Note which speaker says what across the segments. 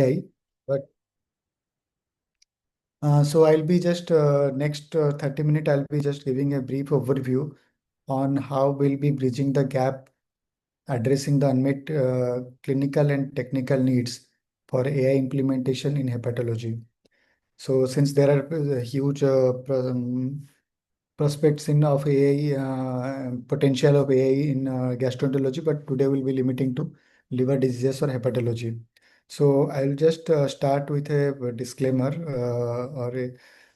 Speaker 1: AI. But so I'll be just next 30 minutes, I'll be just giving a brief overview on how we'll be bridging the gap, addressing the unmet clinical and technical needs for AI implementation in hepatology. So since there are huge prospects in of AI, potential of AI in gastroenterology, but today we'll be limiting to liver diseases or hepatology. So I'll just start with a disclaimer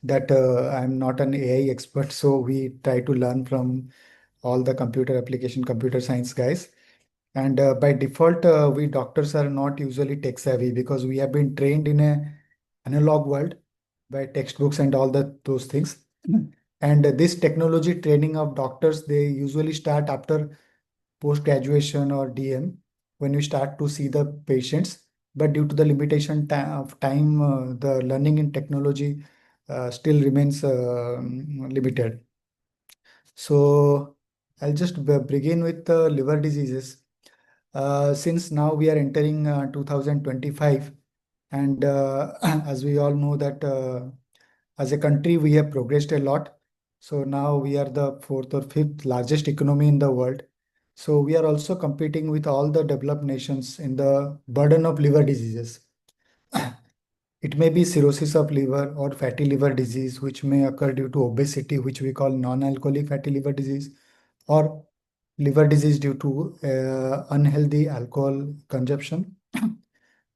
Speaker 1: that I'm not an AI expert, so we try to learn from all the computer application, computer science guys. And by default, we doctors are not usually tech savvy because we have been trained in a analog world by textbooks and all those things. And this technology training of doctors, they usually start after post graduation or DM when we start to see the patients. But due to the limitation of time, the learning in technology still remains limited. So I'll just begin with the liver diseases. Since now we are entering 2025, and as we all know that as a country we have progressed a lot. So now we are the fourth or fifth largest economy in the world. So we are also competing with all the developed nations in the burden of liver diseases. It may be cirrhosis of liver or fatty liver disease, which may occur due to obesity, which we call non-alcoholic fatty liver disease, or liver disease due to unhealthy alcohol consumption,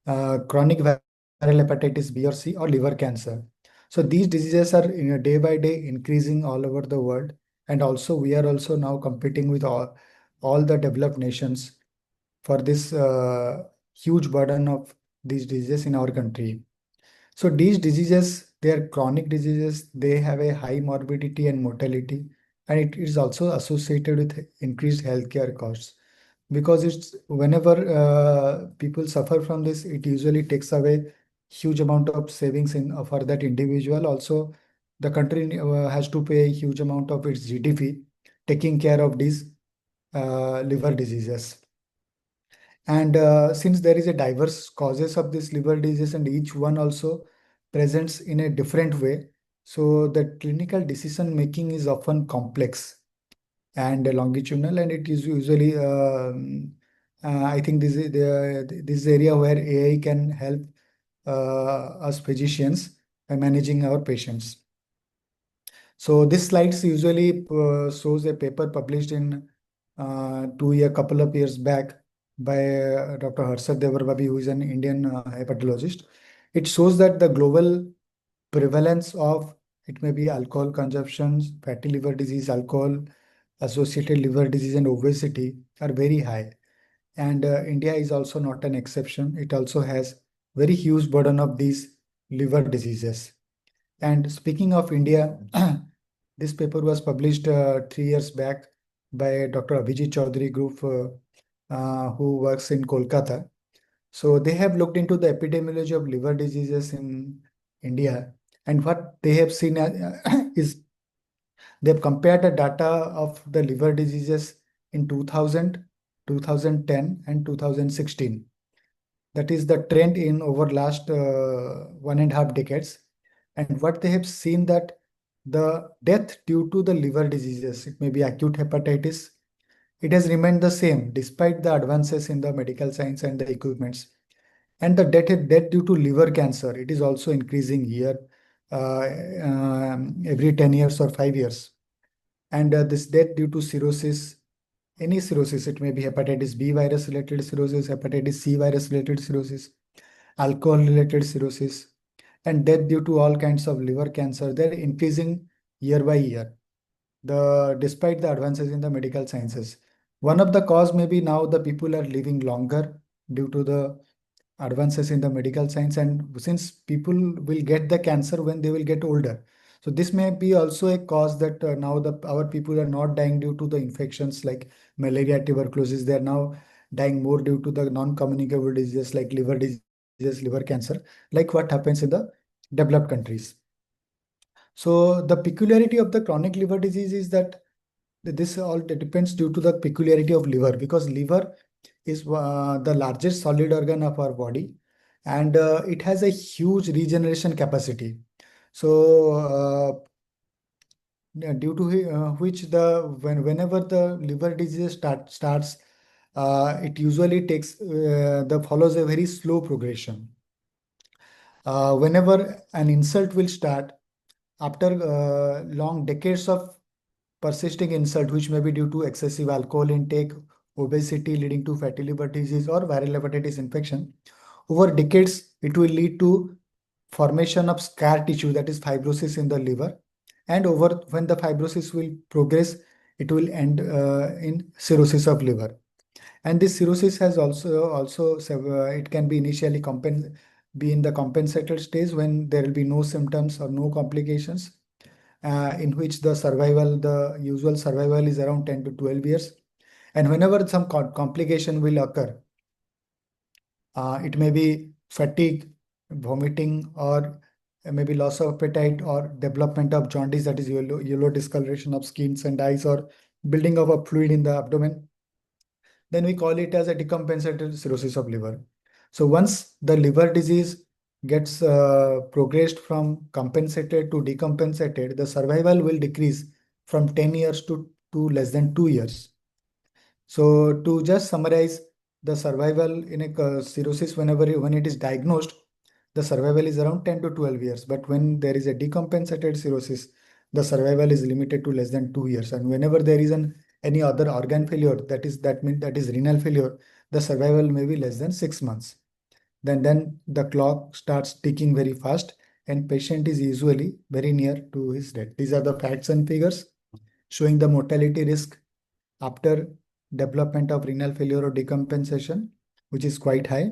Speaker 1: chronic viral hepatitis B or C, or liver cancer. So these diseases are day by day increasing all over the world, and also we are also now competing with all the developed nations for this huge burden of these diseases in our country. So these diseases, they are chronic diseases. They have a high morbidity and mortality, and it is also associated with increased healthcare costs because it's whenever people suffer from this, it usually takes away huge amount of savings in for that individual. Also, the country has to pay a huge amount of its GDP taking care of these liver diseases. And since there is a diverse causes of this liver disease and each one also presents in a different way, so the clinical decision making is often complex and longitudinal, and it is usually I think this is area where AI can help us physicians by managing our patients. So this slides usually shows a paper published in a couple of years back by Dr. Harshad Devarbabi, who is an Indian hepatologist. It shows that the global prevalence of it may be alcohol consumption, fatty liver disease, alcohol associated liver disease, and obesity are very high. And India is also not an exception. It also has very huge burden of these liver diseases. And speaking of India, this paper was published 3 years back by Dr. Abhijit Chaudhary group, who works in Kolkata. So they have looked into the epidemiology of liver diseases in India, and what they have seen is they have compared the data of the liver diseases in 2000, 2010, and 2016. That is the trend in over last 1.5 decades. And what they have seen that the death due to the liver diseases, it may be acute hepatitis, it has remained the same despite the advances in the medical science and the equipments. And the death due to liver cancer, it is also increasing here every 10 years or 5 years. And this death due to cirrhosis, any cirrhosis, it may be hepatitis B virus related cirrhosis, hepatitis C virus related cirrhosis, alcohol related cirrhosis, and death due to all kinds of liver cancer, they're increasing year by year, despite the advances in the medical sciences. One of the cause may be now the people are living longer due to the advances in the medical science, and since people will get the cancer when they will get older, so this may be also a cause that now the our people are not dying due to the infections like malaria, tuberculosis. They are now dying more due to the non-communicable diseases like liver diseases, liver cancer, like what happens in the developed countries. So the peculiarity of the chronic liver disease is that this all depends due to the peculiarity of liver, because liver is the largest solid organ of our body, and it has a huge regeneration capacity. So yeah, due to which whenever the liver disease starts, it usually takes the follows a very slow progression. Whenever an insult will start after long decades of persisting insult, which may be due to excessive alcohol intake, obesity leading to fatty liver disease or viral hepatitis infection, over decades it will lead to formation of scar tissue, that is fibrosis in the liver, and over when the fibrosis will progress, it will end in cirrhosis of liver. And this cirrhosis has it can be initially be in the compensated stage when there will be no symptoms or no complications, in which the usual survival is around 10 to 12 years. And whenever some complication will occur, it may be fatigue, vomiting, or maybe loss of appetite or development of jaundice, that is yellow discoloration of skins and eyes, or building of a fluid in the abdomen, then we call it as a decompensated cirrhosis of liver. So once the liver disease gets progressed from compensated to decompensated, the survival will decrease from 10 years to less than 2 years. So to just summarize, the survival in a cirrhosis, when it is diagnosed, the survival is around 10 to 12 years. But when there is a decompensated cirrhosis, the survival is limited to less than 2 years. And whenever there is any other organ failure, that is renal failure, the survival may be less than 6 months. Then the clock starts ticking very fast, and patient is usually very near to his death. These are the facts and figures showing the mortality risk after development of renal failure or decompensation, which is quite high.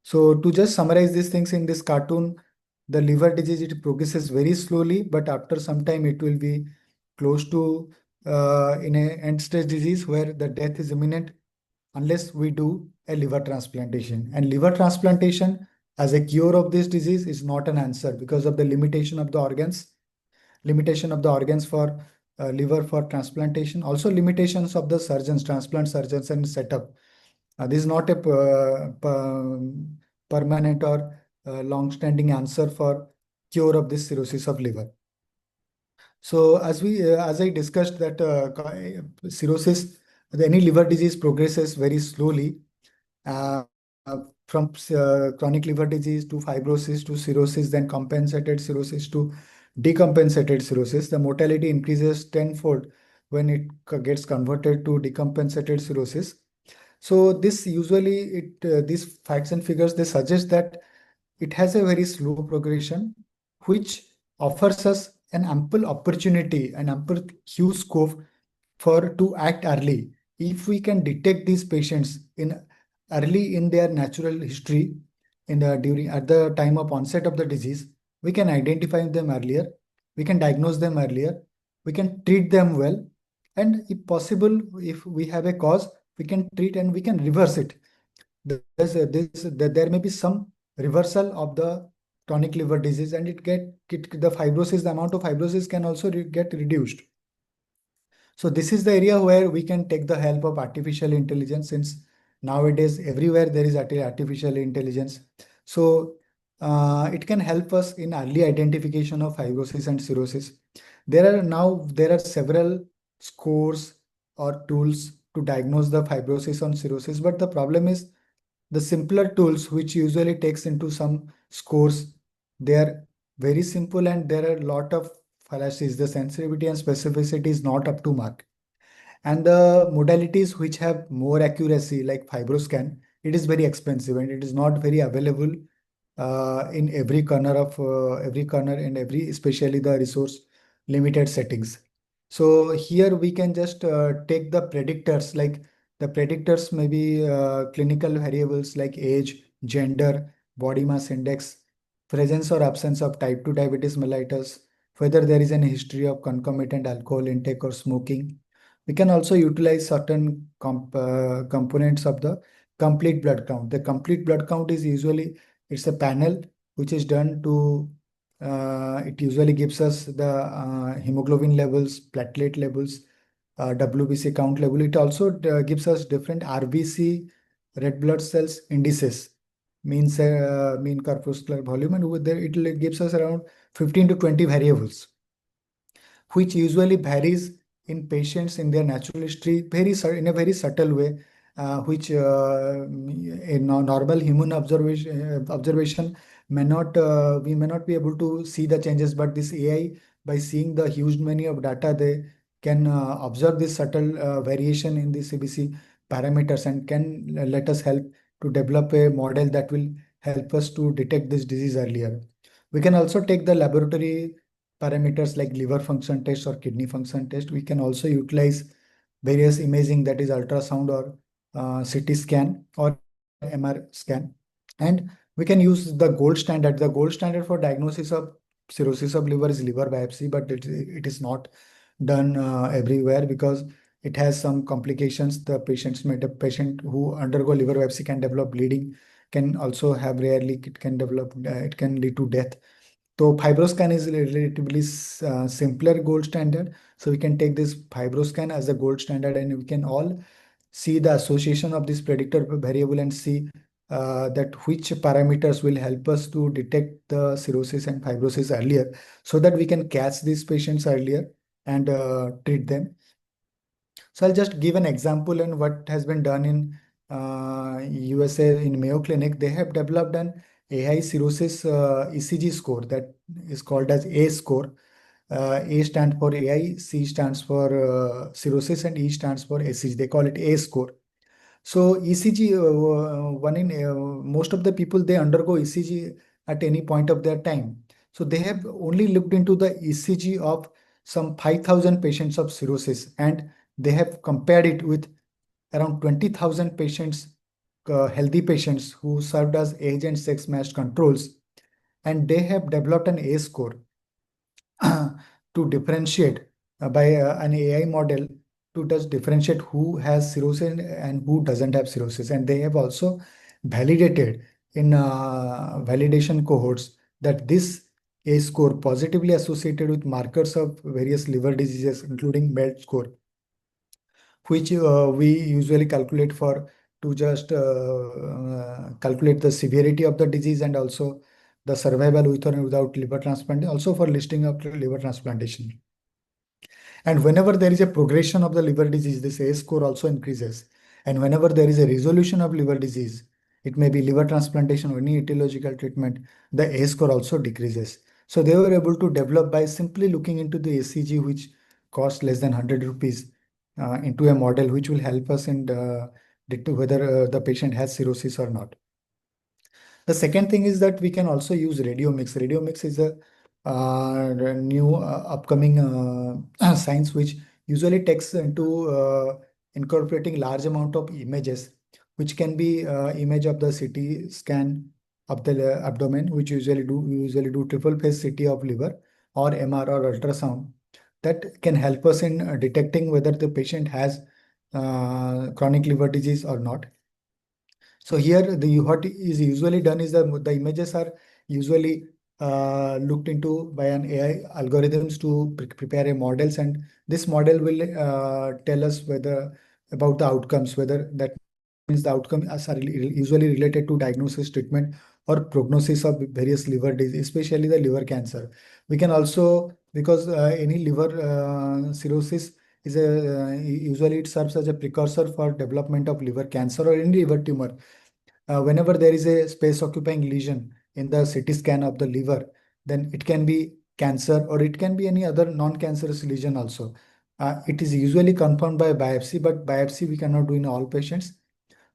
Speaker 1: So to just summarize these things in this cartoon, the liver disease, it progresses very slowly, but after some time it will be close to in a end stage disease where the death is imminent unless we do a liver transplantation. And liver transplantation as a cure of this disease is not an answer because of the limitation of the organs for liver for transplantation, also limitations of the transplant surgeons and setup. This is not a permanent or long-standing answer for cure of this cirrhosis of liver. So as I discussed that cirrhosis, any liver disease progresses very slowly uh, from chronic liver disease to fibrosis to cirrhosis, then compensated cirrhosis to decompensated cirrhosis. The mortality increases tenfold when it gets converted to decompensated cirrhosis. So this usually these facts and figures, they suggest that it has a very slow progression, which offers us an ample opportunity, an ample huge scope for to act early. If we can detect these patients in early in their natural history, in the during at the time of onset of the disease, we can identify them earlier, we can diagnose them earlier, we can treat them well, and if possible, if we have a cause, we can treat and we can reverse it. There may be some reversal of the chronic liver disease, and the fibrosis, the amount of fibrosis can also get reduced. So this is the area where we can take the help of artificial intelligence, since nowadays everywhere there is artificial intelligence. So it can help us in early identification of fibrosis and cirrhosis. There are several scores or tools to diagnose the fibrosis and cirrhosis, but the problem is the simpler tools, which usually takes into some scores, they are very simple and there are a lot of fallacies. The sensitivity and specificity is not up to mark. And the modalities which have more accuracy, like FibroScan, it is very expensive and it is not very available in every corner and especially the resource limited settings. So here we can just take the predictors, like the predictors may be clinical variables like age, gender, body mass index, presence or absence of type 2 diabetes mellitus, whether there is an history of concomitant alcohol intake or smoking. We can also utilize certain components of the complete blood count. The complete blood count is usually, it's a panel which is done to, it usually gives us the hemoglobin levels, platelet levels, WBC count level. It also gives us different RBC, red blood cells indices. mean corpuscular volume, and with there it gives us around 15 to 20 variables, which usually varies in patients in their natural history in a very subtle way, which in normal human observation may not we may not be able to see the changes, but this AI, by seeing the huge many of data, they can observe this subtle variation in the CBC parameters and can let us help to develop a model that will help us to detect this disease earlier. We can also take the laboratory parameters like liver function test or kidney function test. We can also utilize various imaging, that is ultrasound or CT scan or MR scan. And we can use the gold standard. The gold standard for diagnosis of cirrhosis of liver is liver biopsy, but it is not done everywhere because it has some complications. The patient who undergo liver biopsy can develop bleeding, can also have rarely, it can lead to death. So FibroScan is relatively simpler gold standard. So we can take this FibroScan as a gold standard, and we can all see the association of this predictor variable and see that which parameters will help us to detect the cirrhosis and fibrosis earlier, so that we can catch these patients earlier and treat them. So I'll just give an example on what has been done in USA in Mayo Clinic. They have developed an AI cirrhosis ECG score that is called as A score. A stands for AI, C stands for cirrhosis, and E stands for ACG. They call it A score. So ECG, most of the people, they undergo ECG at any point of their time. So they have only looked into the ECG of some 5,000 patients of cirrhosis, and they have compared it with around 20,000 patients, healthy patients who served as age and sex matched controls, and they have developed an A score to differentiate by an AI model to just differentiate who has cirrhosis and who doesn't have cirrhosis. And they have also validated in validation cohorts that this A score positively associated with markers of various liver diseases, including MELD score, which we usually calculate for to just calculate the severity of the disease and also the survival with or without liver transplant, also for listing of liver transplantation. And whenever there is a progression of the liver disease, this A score also increases. And whenever there is a resolution of liver disease, it may be liver transplantation or any etiological treatment, the A score also decreases. So they were able to develop by simply looking into the ACG, which costs less than 100 rupees, into a model which will help us in detect whether the patient has cirrhosis or not. The second thing is that we can also use RadioMix. RadioMix is a new upcoming science which usually takes into incorporating large amount of images, which can be image of the CT scan of the abdomen, which we usually do triple phase CT of liver or MR or ultrasound, that can help us in detecting whether the patient has chronic liver disease or not. So here, what is usually done is that the images are usually looked into by an AI algorithms to prepare a models, and this model will tell us whether about the outcomes, whether that means the outcomes are usually related to diagnosis, treatment, or prognosis of various liver disease, especially the liver cancer. We can also, because any liver cirrhosis is usually it serves as a precursor for development of liver cancer or any liver tumor. Whenever there is a space occupying lesion in the CT scan of the liver, then it can be cancer or it can be any other non-cancerous lesion also. It is usually confirmed by biopsy, but biopsy we cannot do in all patients.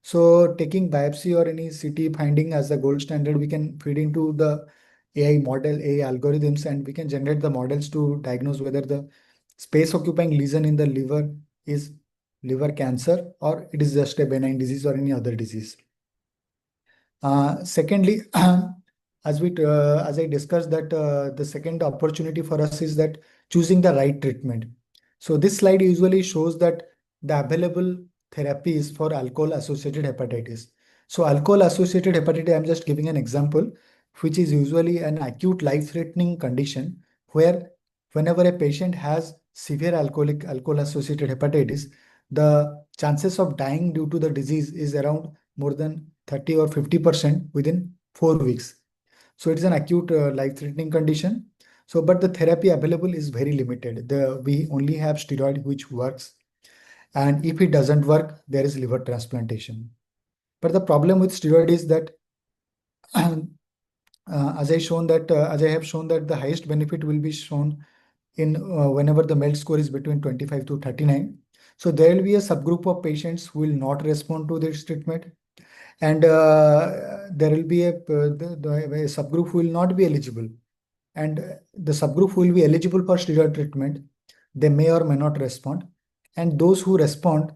Speaker 1: So taking biopsy or any CT finding as the gold standard, we can feed into the AI model, AI algorithms, and we can generate the models to diagnose whether the space occupying lesion in the liver is liver cancer or it is just a benign disease or any other disease. Secondly, as I discussed that the second opportunity for us is that choosing the right treatment. So this slide usually shows that the available therapies for alcohol-associated hepatitis. So alcohol-associated hepatitis, I'm just giving an example, which is usually an acute life-threatening condition where whenever a patient has severe alcohol-associated hepatitis, the chances of dying due to the disease is around more than 30 or 50% within 4 weeks. So it is an acute life-threatening condition. So, but the therapy available is very limited. We only have steroid which works, and if it doesn't work, there is liver transplantation. But the problem with steroid is that as I have shown that the highest benefit will be shown in whenever the MELD score is between 25 to 39. So there will be a subgroup of patients who will not respond to this treatment, and there will be a subgroup who will not be eligible. And the subgroup who will be eligible for steroid treatment, they may or may not respond. And those who respond,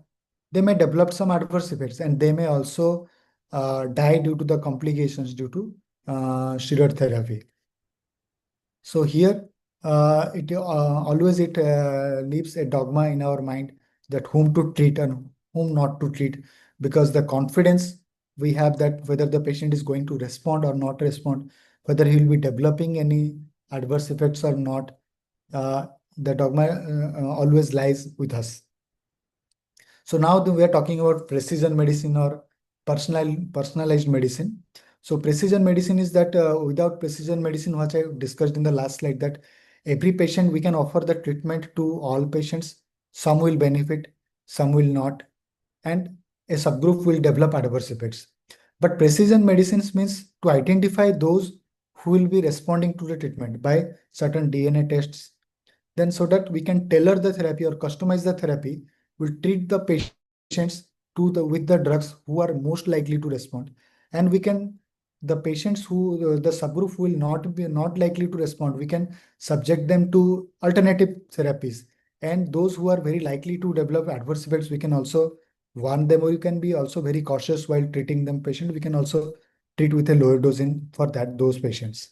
Speaker 1: they may develop some adverse effects, and they may also die due to the complications due to steroid therapy. So here, always it leaves a dogma in our mind that whom to treat and whom not to treat, because the confidence we have that whether the patient is going to respond or not respond, whether he will be developing any adverse effects or not, uh, the dogma always lies with us. So now we are talking about precision medicine or personalized medicine. So precision medicine is that without precision medicine, what I discussed in the last slide, that every patient we can offer the treatment to all patients. Some will benefit, some will not, and a subgroup will develop adverse effects. But precision medicines means to identify those who will be responding to the treatment by certain DNA tests, then so that we can tailor the therapy or customize the therapy, will treat the patients with the drugs who are most likely to respond. And we can, the patients who the subgroup who will not likely to respond, we can subject them to alternative therapies. And those who are very likely to develop adverse effects, we can also warn them, or you can be also very cautious while treating them patient. We can also treat with a lower dose in for those patients.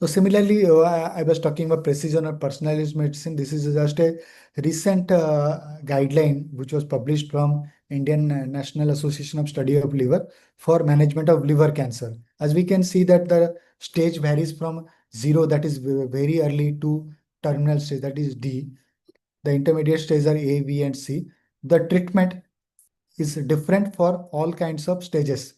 Speaker 1: So similarly, I was talking about precision or personalized medicine. This is just a recent guideline which was published from Indian National Association of Study of Liver for management of liver cancer. As we can see that the stage varies from zero, that is very early, to terminal stage, that is D. The intermediate stages are A, B, and C. The treatment is different for all kinds of stages.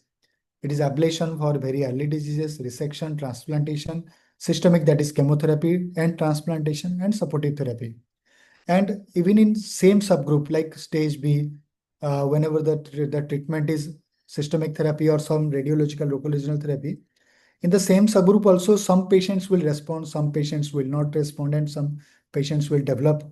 Speaker 1: It is ablation for very early diseases, resection, transplantation, systemic, that is chemotherapy and transplantation, and supportive therapy. And even in same subgroup like stage B, whenever the treatment is systemic therapy or some radiological local regional therapy, in the same subgroup also some patients will respond, some patients will not respond, and some patients will develop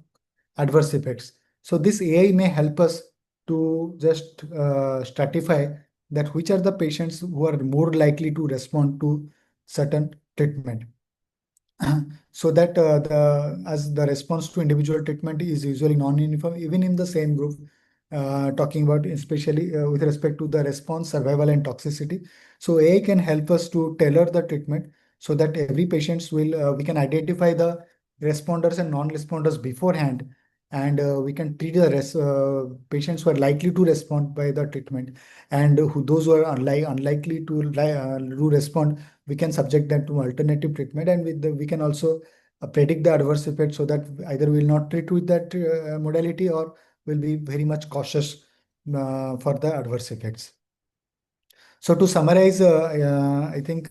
Speaker 1: adverse effects. So this AI may help us to just stratify that which are the patients who are more likely to respond to certain treatment. So that as the response to individual treatment is usually non-uniform, even in the same group, talking about especially with respect to the response, survival, and toxicity. So AI can help us to tailor the treatment so that every patients will we can identify the responders and non-responders beforehand, and we can treat the patients who are likely to respond by the treatment, and those who are unlikely to respond, we can subject them to alternative treatment. And we can also predict the adverse effect, so that either we will not treat with that modality, or will be very much cautious for the adverse effects. So to summarize, I think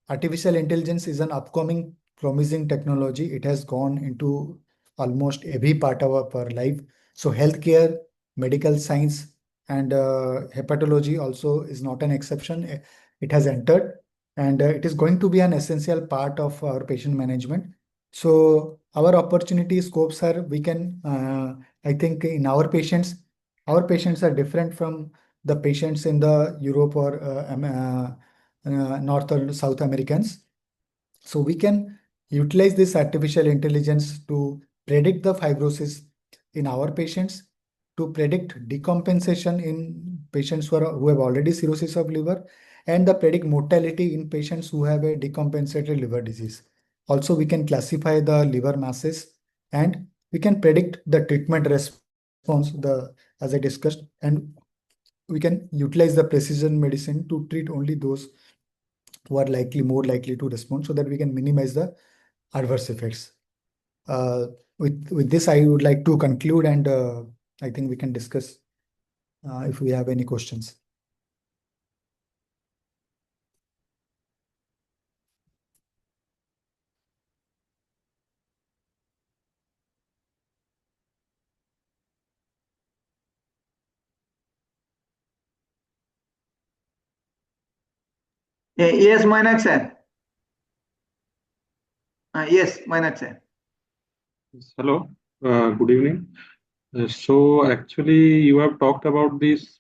Speaker 1: artificial intelligence is an upcoming promising technology. It has gone into almost every part of our life. So healthcare, medical science, and hepatology also is not an exception. It has entered, and it is going to be an essential part of our patient management. So our opportunity scopes are, we can, I think in our patients are different from the patients in the Europe or North or South Americans. So we can utilize this artificial intelligence to predict the fibrosis in our patients, to predict decompensation in patients who have already cirrhosis of liver, and the predict mortality in patients who have a decompensated liver disease. Also, we can classify the liver masses, and we can predict the treatment response, as I discussed, and we can utilize the precision medicine to treat only those who are more likely to respond, so that we can minimize the adverse effects. Uh, with this, I would like to conclude, and I think we can discuss if we have any questions.
Speaker 2: Yes, Mainak sir. Yes, Mainak sir.
Speaker 3: Yes, hello, good evening. So actually, you have talked about this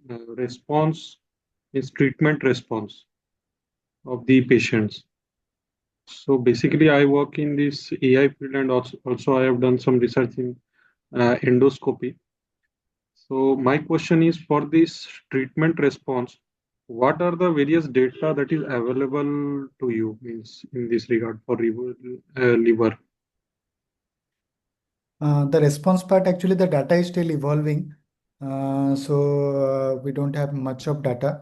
Speaker 3: response, this treatment response of the patients. So basically, I work in this AI field, and also I have done some research in endoscopy. So my question is, for this treatment response, what are the various data that is available to you, means in this regard for liver?
Speaker 1: The response part, actually, the data is still evolving. We don't have much of data.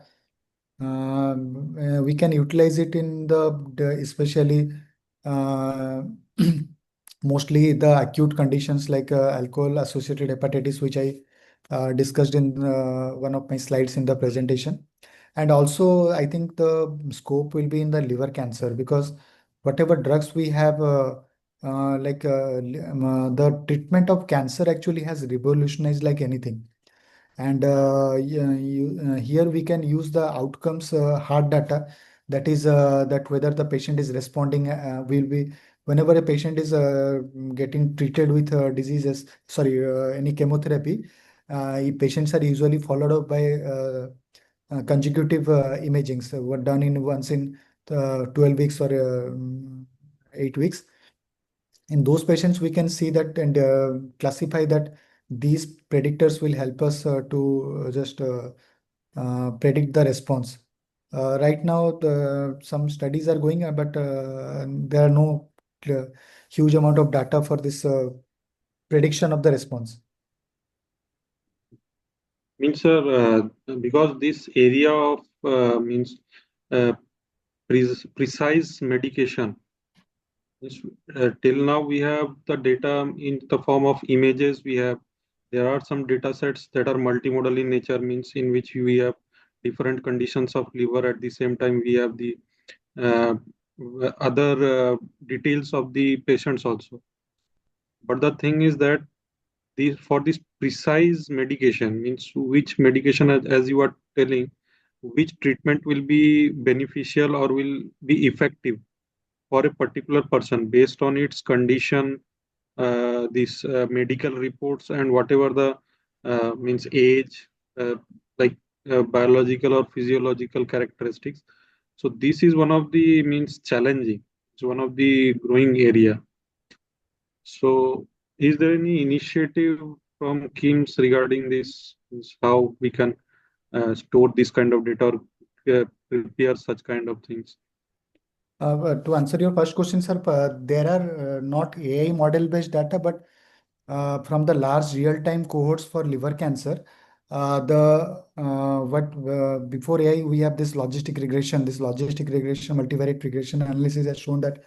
Speaker 1: We can utilize it in the especially uh, mostly the acute conditions like alcohol associated hepatitis, which I discussed in one of my slides in the presentation. And also, I think the scope will be in the liver cancer because whatever drugs we have, the treatment of cancer actually has revolutionized like anything. And here we can use the outcomes hard data, that is that whether the patient is responding will be whenever a patient is getting treated with diseases, sorry, any chemotherapy, patients are usually followed up by consecutive imagings were done in once in 12 weeks or 8 weeks. In those patients, we can see that and classify that these predictors will help us to just predict the response. Right now, some studies are going, but there are no huge amount of data for this prediction of the response.
Speaker 3: Means, sir, because this area of means uh, precise medication. Yes, till now, we have the data in the form of images. There are some data sets that are multimodal in nature, means in which we have different conditions of liver. At the same time, we have the uh, other details of the patients also. But the thing is that for this precise medication, means which medication, as you are telling, which treatment will be beneficial or will be effective for a particular person based on its condition, these medical reports, and whatever the means age, uh, like biological or physiological characteristics. So this is one of the means challenging. It's one of the growing area. So is there any initiative from KIMS regarding this? Means how we can store this kind of data or prepare such kind of things?
Speaker 1: To answer your first question, sir, there are not AI model-based data, but from the large real-time cohorts for liver cancer, the what before AI we have this logistic regression. This logistic regression, multivariate regression analysis has shown that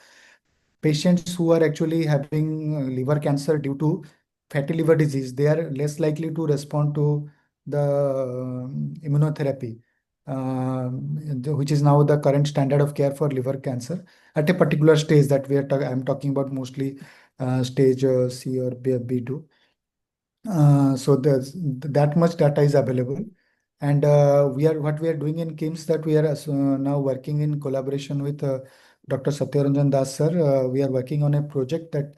Speaker 1: patients who are actually having liver cancer due to fatty liver disease, they are less likely to respond to the immunotherapy, which is now the current standard of care for liver cancer at a particular stage that I'm talking about mostly stage C or B2. That much data is available. And what we are doing in KIMS that we are now working in collaboration with Dr. Satyaranjan Das sir. We are working on a project that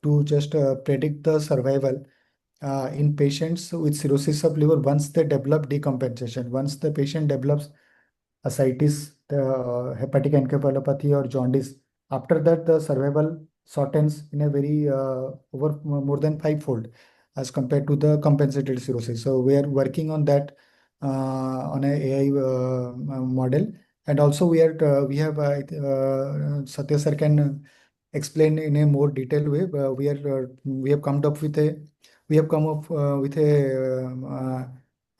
Speaker 1: to just predict the survival in patients with cirrhosis of liver once they develop decompensation. Once the patient develops ascites, the hepatic encephalopathy or jaundice. After that, the survival shortens in a very over more than fivefold as compared to the compensated cirrhosis. So we are working on that on a AI model, and also we have Satya sir can explain in a more detailed way. We have come up with a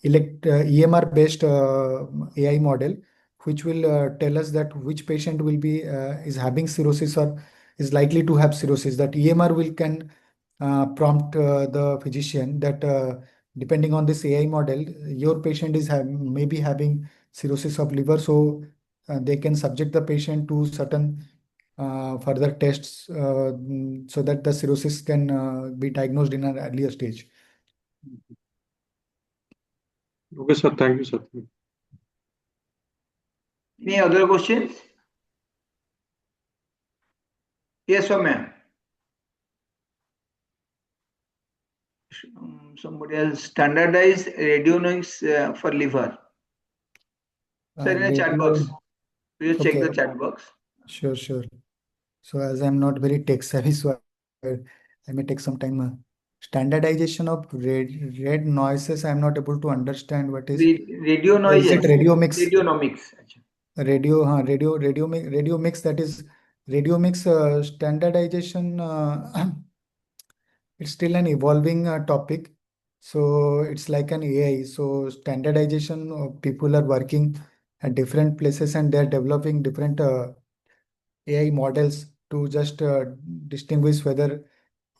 Speaker 1: EMR based AI model which will tell us that which patient will be is having cirrhosis or is likely to have cirrhosis. That EMR will can prompt the physician that depending on this AI model, your patient is maybe having cirrhosis of liver, so they can subject the patient to certain further tests so that the cirrhosis can be diagnosed in an earlier stage.
Speaker 3: Okay, sir. Thank you, sir.
Speaker 2: Any other questions? Yes, ma'am. Somebody else. Standardized radionomics for liver. Sir, in the chat box.
Speaker 1: Radio.
Speaker 2: Please check the
Speaker 1: Okay,
Speaker 2: chat box.
Speaker 1: sure, sure. So as I'm not very tech savvy, so I may take some time. Standardization of red noises, I'm not able to understand what is.
Speaker 2: Radio
Speaker 1: Is it
Speaker 2: noises.
Speaker 1: radio mix?
Speaker 2: Radionomics.
Speaker 1: Radio mix, that is radio mix standardization. It's still an evolving topic. So it's like an AI. So standardization, people are working at different places and they're developing different AI models to just distinguish whether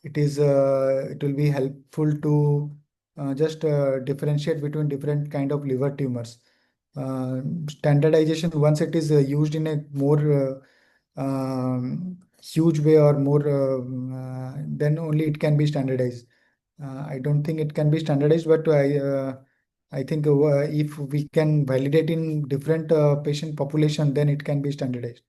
Speaker 1: it will be helpful to just differentiate between different kind of liver tumors. Standardization, once it is used in a more huge way or more, then only it can be standardized. I don't think it can be standardized, but I think if we can validate in different patient population, then it can be standardized.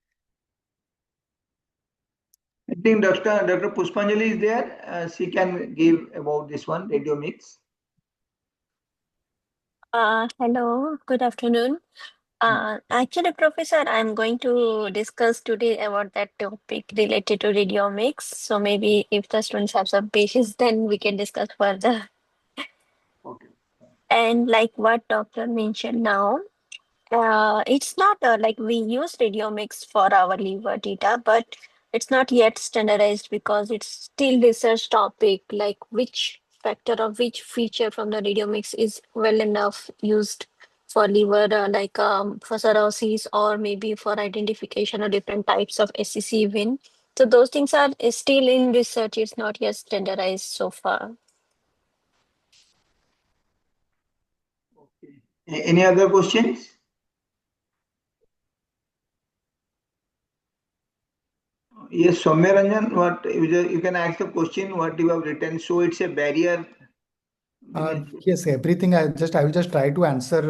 Speaker 2: I think Dr. Pushpanjali is there. She can give about this one, radio mix.
Speaker 4: Hello, good afternoon. Actually, Professor, I'm going to discuss today about that topic related to radiomics. So maybe if the students have some patience, then we can discuss further.
Speaker 2: Okay.
Speaker 4: And like what doctor mentioned now, it's not like we use radiomics for our liver data, but it's not yet standardized because it's still research topic, like which factor or which feature from the radiomics is well enough used for liver, like for cirrhosis or maybe for identification of different types of SCC even. So those things are is still in research. It's not yet standardized so far.
Speaker 2: Okay. Any other questions? Yes, Soumya Ranjan, what you can ask the question what you have written. So it's a barrier.
Speaker 1: Yes, everything I will just try to answer.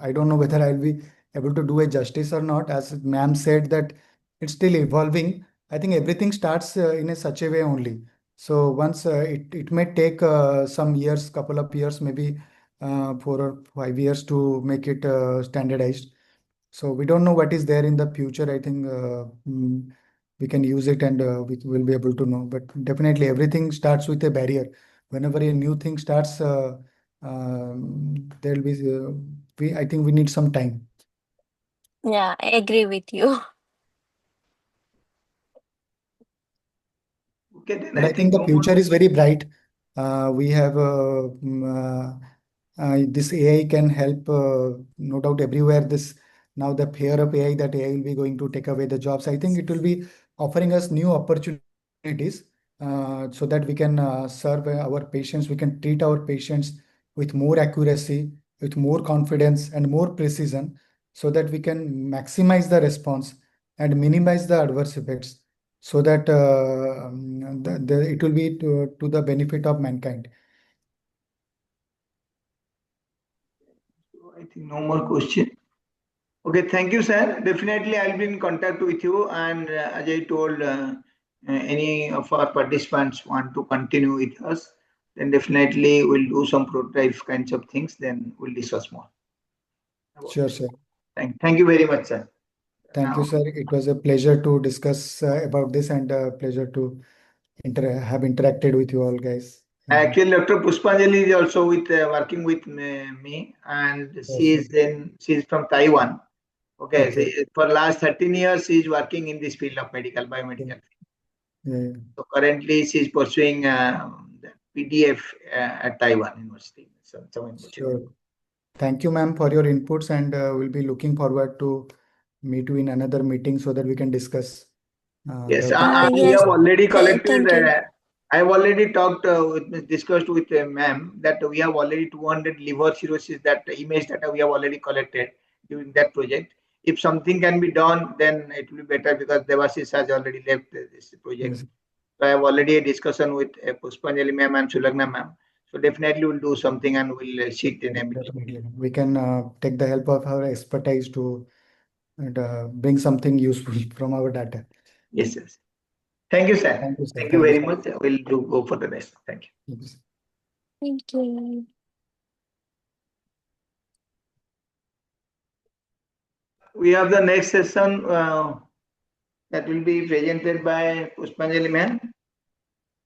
Speaker 1: I don't know whether I'll be able to do a justice or not. As ma'am said that it's still evolving. I think everything starts in a such a way only. So once it may take some years, couple of years, maybe 4 or 5 years to make it standardized. So we don't know what is there in the future. I think we can use it and we will be able to know. But definitely everything starts with a barrier. Whenever a new thing starts, there will be, I think we need some time.
Speaker 4: Yeah, I agree with you.
Speaker 2: Okay, then
Speaker 1: But I think the
Speaker 2: no more.
Speaker 1: future is very bright. We have this AI can help, no doubt everywhere. This now the fear of AI that AI will be going to take away the jobs. I think it will be offering us new opportunities so that we can serve our patients. We can treat our patients with more accuracy, with more confidence and more precision, so that we can maximize the response and minimize the adverse effects, so that it will be to the benefit of mankind.
Speaker 2: I think no more question. Okay, thank you, sir. Definitely, I'll be in contact with you. And as I told, any of our participants want to continue with us, then definitely we'll do some prototype kinds of things. Then we'll discuss more.
Speaker 1: Sure, sir.
Speaker 2: Thank you very much, sir.
Speaker 1: Thank you, sir. It was a pleasure to discuss about this and a pleasure to have interacted with you all, guys.
Speaker 2: Actually, Dr. Pushpanjali is also working with me, and
Speaker 1: Yes,
Speaker 2: she's from Taiwan. Okay,
Speaker 1: okay.
Speaker 2: for last 13 years, she is working in this field of biomedical.
Speaker 1: Yeah.
Speaker 2: So currently, she is pursuing the PDF at Taiwan University.
Speaker 1: Sure. Thank you, ma'am, for your inputs, and we'll be looking forward to meet you in another meeting so that we can discuss.
Speaker 2: Yes, we
Speaker 4: Yes,
Speaker 2: have already collected.
Speaker 4: thank you.
Speaker 2: I have already discussed with ma'am that we have already 200 liver cirrhosis that image data we have already collected during that project. If something can be done, then it will be better because Devashish has already left this project.
Speaker 1: Yes.
Speaker 2: So I have already a discussion with Pushpanjali ma'am and Sulagna ma'am. So definitely we'll do something and we'll sit in a meeting.
Speaker 1: Definitely. We can take the help of our expertise to and bring something useful from our data.
Speaker 2: Yes, yes. Thank you, sir.
Speaker 1: Thank you, sir.
Speaker 2: Thank you
Speaker 1: Thank you,
Speaker 2: very
Speaker 1: sir.
Speaker 2: much. We'll go for the rest. Thank you.
Speaker 1: Thank you, sir.
Speaker 4: Thank you.
Speaker 2: We have the next session that will be presented by Pushpanjali ma'am.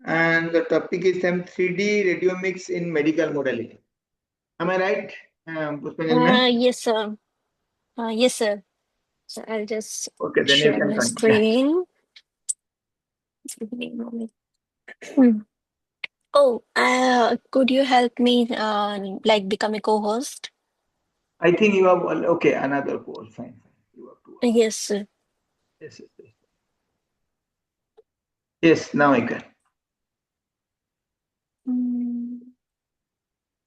Speaker 2: And the topic is some 3D radiomics in medical modality. Am I right, Pushpanjali ma'am?
Speaker 4: Yes, sir. Yes, sir. So I'll just
Speaker 2: Okay, then you
Speaker 4: share
Speaker 2: can
Speaker 4: my
Speaker 2: continue. Yeah.
Speaker 4: screen. Give me a moment. Hmm. Oh, could you help me like become a co-host?
Speaker 2: I think you have okay, another call. Fine, fine. You have to.
Speaker 4: Yes, sir.
Speaker 2: Yes, yes, yes. Yes, now I can.
Speaker 4: Mm.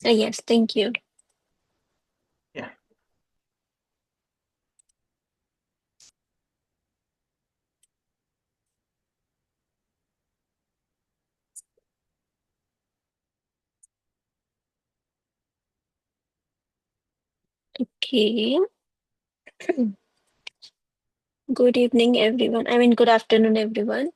Speaker 4: Yes, thank you.
Speaker 2: Yeah.
Speaker 4: Okay. Good evening, everyone. I mean, good afternoon, everyone.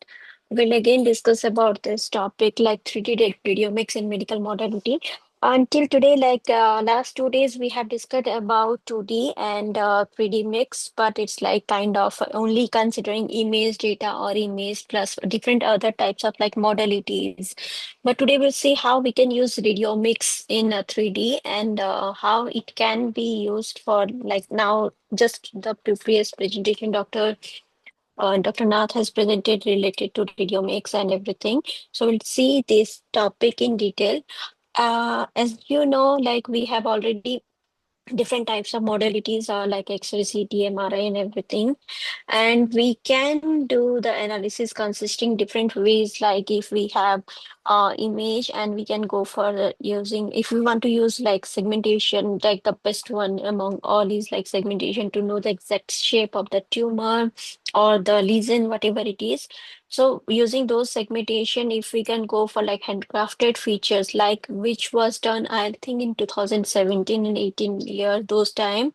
Speaker 4: We'll again discuss about this topic like 3D radiomics in medical modality. Until today, like last 2 days, we have discussed about 2D and 3D mix, but it's like kind of only considering image data or image plus different other types of like modalities. But today we'll see how we can use radiomics in 3D and how it can be used for like now just the previous presentation, Dr. Nath has presented related to radiomics and everything. So we'll see this topic in detail. As you know, like we have already different types of modalities are like X-ray, CT, MRI, and everything. And we can do the analysis consisting different ways, like if we have image and we can go for using, if we want to use like segmentation, like the best one among all is like segmentation to know the exact shape of the tumor or the lesion, whatever it is. So using those segmentation, if we can go for like handcrafted features, like which was done, I think in 2017 and 18 year, those time,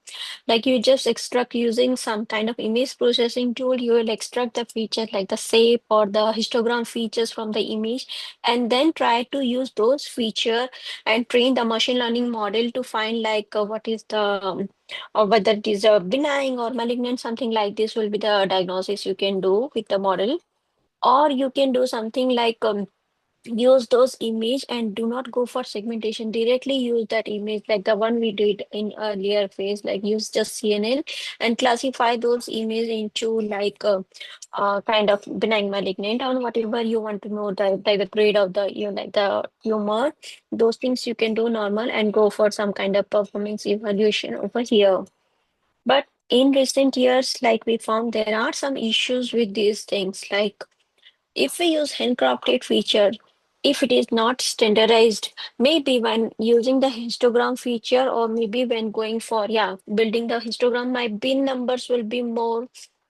Speaker 4: like you just extract using some kind of image processing tool, you will extract the feature like the shape or the histogram features from the image, and then try to use those feature and train the machine learning model to find like what is the or whether it is a benign or malignant, something like this will be the diagnosis you can do with the model. Or you can do something like use those image and do not go for segmentation, directly use that image like the one we did in earlier phase, like use just CNN and classify those image into like kind of benign, malignant, or whatever you want to know, the like the grade of the you like the tumor. Those things you can do normal and go for some kind of performance evaluation over here. But in recent years, like we found there are some issues with these things, like if we use handcrafted feature, if it is not standardized, maybe when using the histogram feature or maybe when going for, yeah, building the histogram, my bin numbers will be more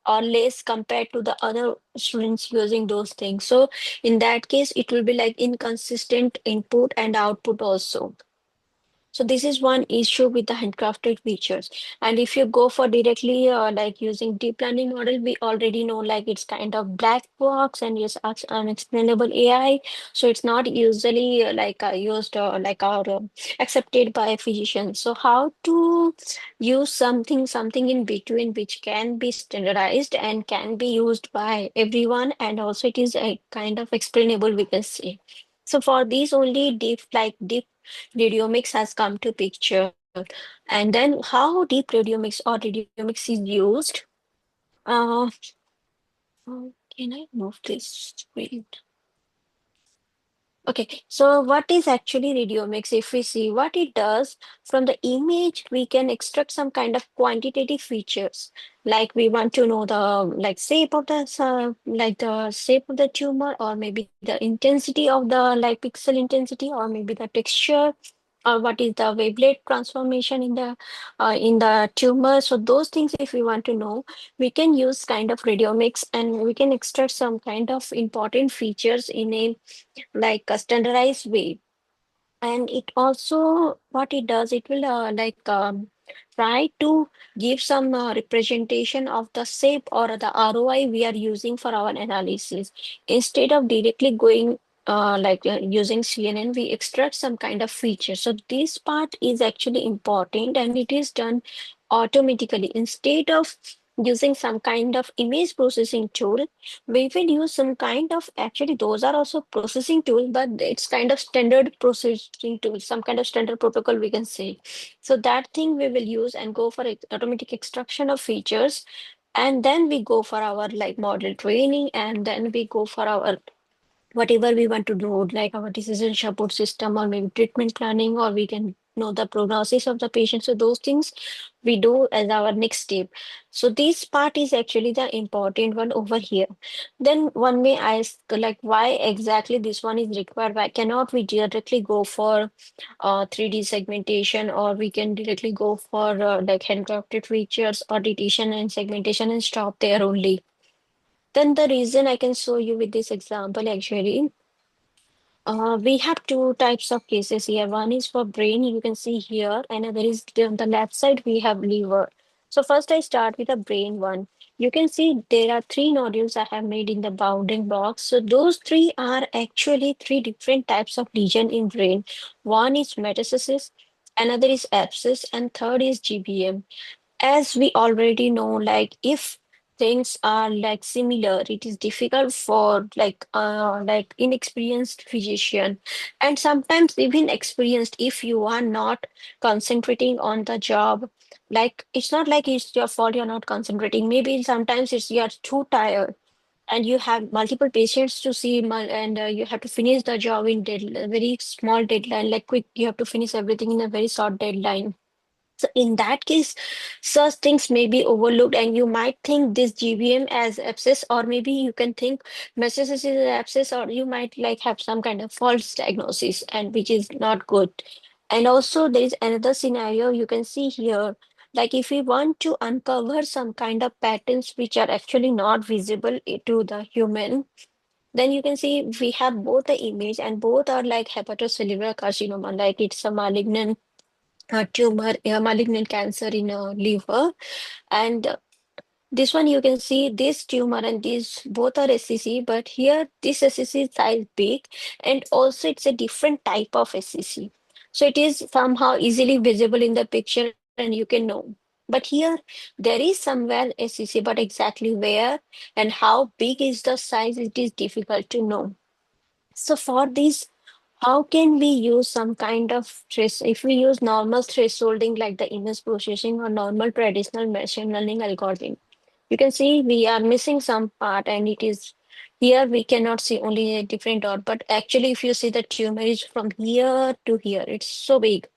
Speaker 4: or less compared to the other students using those things. So in that case, it will be like inconsistent input and output also. So this is one issue with the handcrafted features. And if you go for directly like using deep learning model, we already know like it's kind of black box and it's unexplainable AI. So it's not usually used like or accepted by physicians. So how to use something in between which can be standardized and can be used by everyone, and also it is a kind of explainable, we can say. So for these only deep radiomics has come to picture. And then how deep radiomics or radiomics is used. Uh, can I move this screen? Okay, so what is actually radiomics? If we see what it does, from the image, we can extract some kind of quantitative features. Like we want to know the like shape of the like the shape of the tumor, or maybe the intensity of the like pixel intensity, or maybe the texture, or what is the wavelength transformation in the tumor. So those things, if we want to know, we can use kind of radiomics, and we can extract some kind of important features in a like a standardized way. And it also what it does, it will try to give some representation of the shape or the ROI we are using for our analysis. Instead of directly going using CNN, we extract some kind of feature. So this part is actually important and it is done automatically. Instead of using some kind of image processing tool, we will use some kind of, actually those are also processing tool, but it's kind of standard processing tool, some kind of standard protocol we can say. So that thing we will use and go for automatic extraction of features. And then we go for our like model training, and then we go for our whatever we want to do, like our decision support system or maybe treatment planning, or we can know the prognosis of the patient. So those things we do as our next step. So this part is actually the important one over here. Then one may ask like why exactly this one is required? Why cannot we directly go for 3D segmentation, or we can directly go for like handcrafted features or detection and segmentation and stop there only? Then the reason I can show you with this example actually, we have two types of cases here. One is for brain, you can see here, and another is on the left side, we have liver. So first I start with the brain one. You can see there are three nodules I have made in the bounding box. So those three are actually three different types of lesion in brain. One is metastasis, another is abscess, and third is GBM. As we already know, like if things are like similar, it is difficult for like inexperienced physician, and sometimes even experienced, if you are not concentrating on the job. Like it's not like it's your fault you're not concentrating, maybe sometimes it's you're too tired and you have multiple patients to see and you have to finish the job in very small deadline, like quick, you have to finish everything in a very short deadline. So in that case, such things may be overlooked, and you might think this GBM as abscess, or maybe you can think metastasis is abscess, or you might like have some kind of false diagnosis, and which is not good. And also, there is another scenario you can see here. Like if we want to uncover some kind of patterns which are actually not visible to the human, then you can see we have both the image, and both are like hepatocellular carcinoma, like it's a malignant tumor, a malignant cancer in a liver. And this one you can see this tumor and these both are SCC, but here this SCC size big, and also it's a different type of SCC. So it is somehow easily visible in the picture and you can know. But here there is somewhere SCC, but exactly where and how big is the size, it is difficult to know. So for this, how can we use some kind of trace? If we use normal thresholding like the image processing or normal traditional machine learning algorithm, you can see we are missing some part, and it is here we cannot see only a different dot. But actually, if you see the tumor is from here to here, it's so big.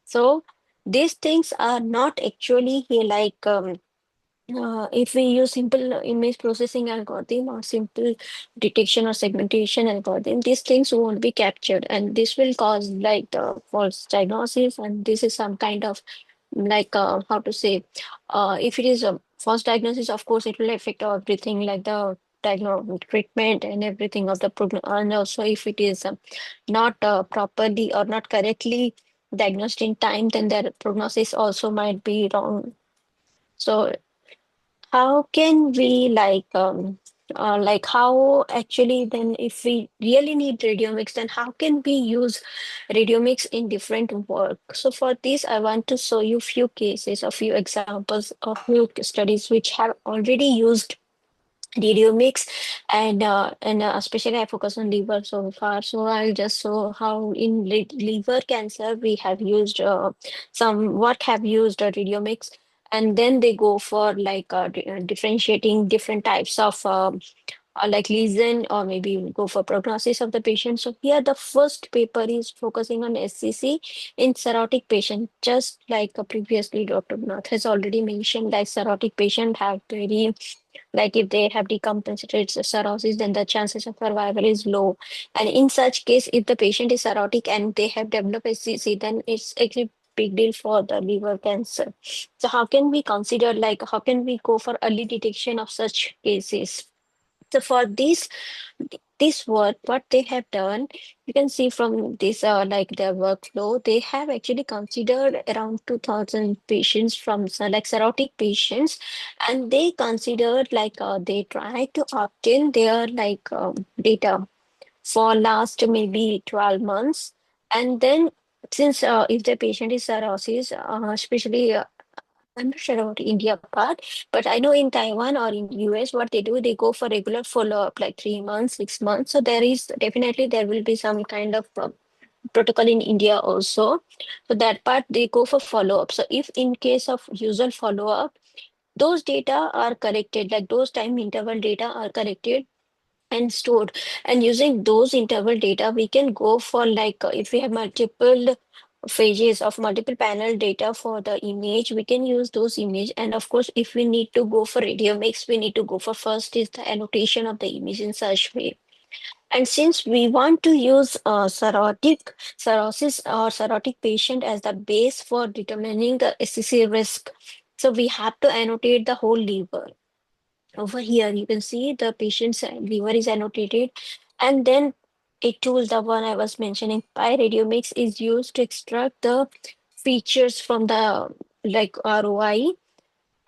Speaker 4: So these things are not actually here like if we use simple image processing algorithm or simple detection or segmentation algorithm, these things won't be captured, and this will cause like the false diagnosis. And this is some kind of like how to say, if it is a false diagnosis, of course, it will affect everything like the treatment and everything of the program. And also, if it is not properly or not correctly diagnosed in time, then their prognosis also might be wrong. So how can we like how actually then if we really need radiomics, then how can we use radiomics in different work? So for this, I want to show you few cases, a few examples of few studies which have already used radiomics, and especially I focus on liver so far. So I'll just show how in liver cancer we have used what have used radiomics, and then they go for like differentiating different types of like lesion, or maybe go for prognosis of the patient. So here the first paper is focusing on SCC in cirrhotic patient, just like previously Dr. Nath has already mentioned, like cirrhotic patient have very, like if they have decompensated cirrhosis, then the chances of survival is low. And in such case, if the patient is cirrhotic and they have developed SCC, then it's actually big deal for the liver cancer. So how can we consider, like how can we go for early detection of such cases? So for this, this work, what they have done, you can see from this, like their workflow, they have actually considered around 2,000 patients from like cirrhotic patients, and they considered like they try to obtain their like data for last maybe 12 months. And then since if the patient is cirrhosis, especially I'm not sure about India part, but I know in Taiwan or in US, what they do, they go for regular follow-up, like 3 months, 6 months. So there is definitely there will be some kind of protocol in India also. So that part they go for follow-up. So if in case of usual follow-up, those data are collected, like those time interval data are collected and stored, and using those interval data we can go for like if we have multiple phases of multiple panel data for the image, we can use those image. And of course if we need to go for radiomics, we need to go for first is the annotation of the image in such way. And since we want to use cirrhosis or cirrhotic patient as the base for determining the SCC risk, so we have to annotate the whole liver. Over here, you can see the patient's liver is annotated, and then a tool, the one I was mentioning, PyRadioMix, is used to extract the features from the like ROI,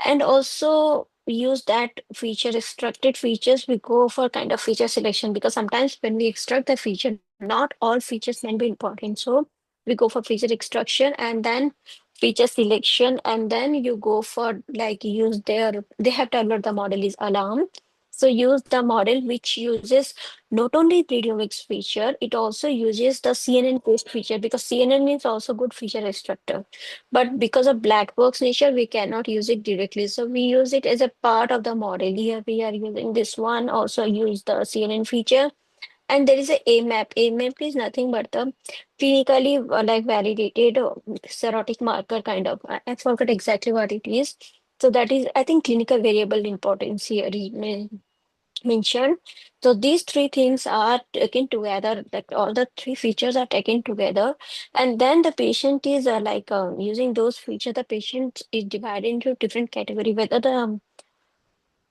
Speaker 4: and also we use that feature extracted features. We go for kind of feature selection because sometimes when we extract the feature, not all features can be important. So we go for feature extraction and then feature selection, and then you go for like use their, they have developed the model is alarm. So use the model which uses not only radiomics feature, it also uses the CNN post feature, because CNN is also good feature extractor. But because of black box nature, we cannot use it directly. So we use it as a part of the model. Here we are using this one, also use the CNN feature. And there is a AMAP. AMAP is nothing but the clinically like validated serotic marker kind of. I forgot exactly what it is. So that is, I think, clinical variable importance here is mentioned. So these three things are taken together, like all the three features are taken together, and then the patient is like using those features. The patient is divided into different category, whether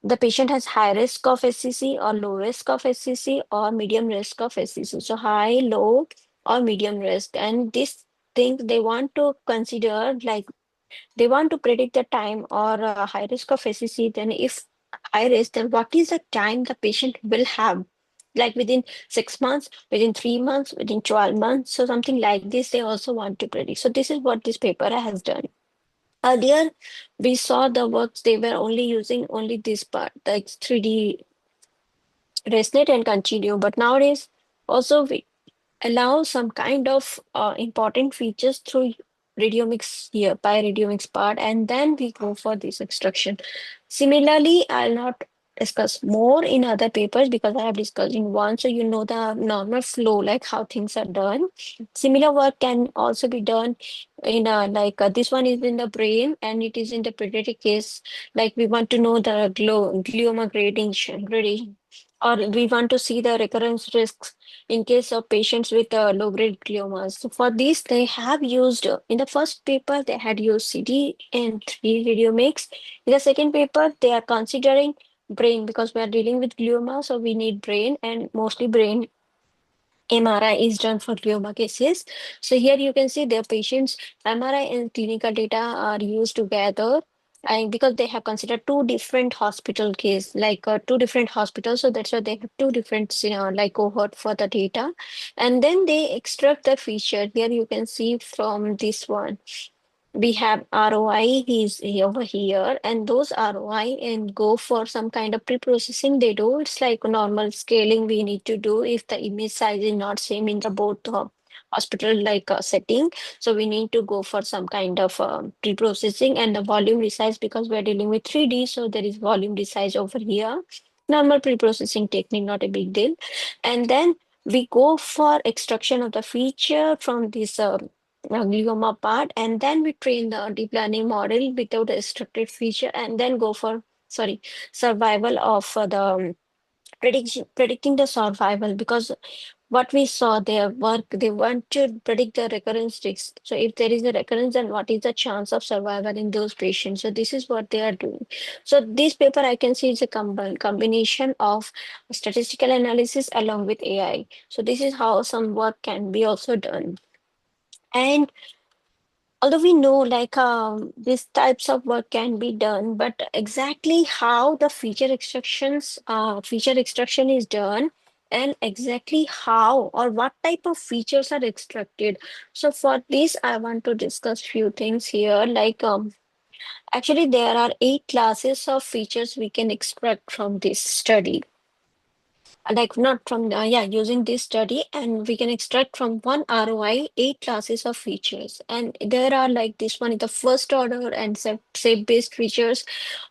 Speaker 4: the patient has high risk of SCC or low risk of SCC or medium risk of SCC. So high, low, or medium risk, and these things they want to consider, like they want to predict the time or high risk of SCC. Then if high risk, then what is the time the patient will have? Like within 6 months, within 3 months, within 12 months. So something like this, they also want to predict. So this is what this paper has done. Earlier, we saw the works, they were only using only this part, like 3D ResNet and Continuum. But nowadays, also we allow some kind of important features through radiomics here by radiomics part, and then we go for this extraction. Similarly, I'll not discuss more in other papers because I have discussed in one, so you know the normal flow, like how things are done. Similar work can also be done in like this one is in the brain and it is in the pediatric case. Like we want to know the glioma gradation, or we want to see the recurrence risks in case of patients with low-grade gliomas. So for this, they have used, in the first paper, they had used CD and 3 radiomics. In the second paper, they are considering brain because we are dealing with glioma, so we need brain, and mostly brain MRI is done for glioma cases. So here you can see the patients' MRI and clinical data are used together. And because they have considered two different hospital case, like two different hospitals, so that's why they have two different, like cohort for the data, and then they extract the feature. Here you can see from this one we have ROI is over here, and those ROI and go for some kind of pre-processing they do. It's like normal scaling we need to do if the image size is not same in the both hospital like setting. So we need to go for some kind of pre-processing and the volume resize because we're dealing with 3D. So there is volume resize over here. Normal pre-processing technique, not a big deal. And then we go for extraction of the feature from this glioma part, and then we train the deep learning model without a structured feature, and then go for sorry survival of the predicting the survival, because what we saw their work, they want to predict the recurrence risk. So if there is a recurrence, then what is the chance of survival in those patients? So this is what they are doing. So this paper I can see is a combination of statistical analysis along with AI. So this is how some work can be also done. And although we know these types of work can be done, but exactly how the feature extraction is done, and exactly how or what type of features are extracted. So for this I want to discuss few things here, actually there are 8 classes of features we can extract from this study, not from yeah, using this study, and we can extract from one ROI 8 classes of features. And there are like this one is the first order and shape based features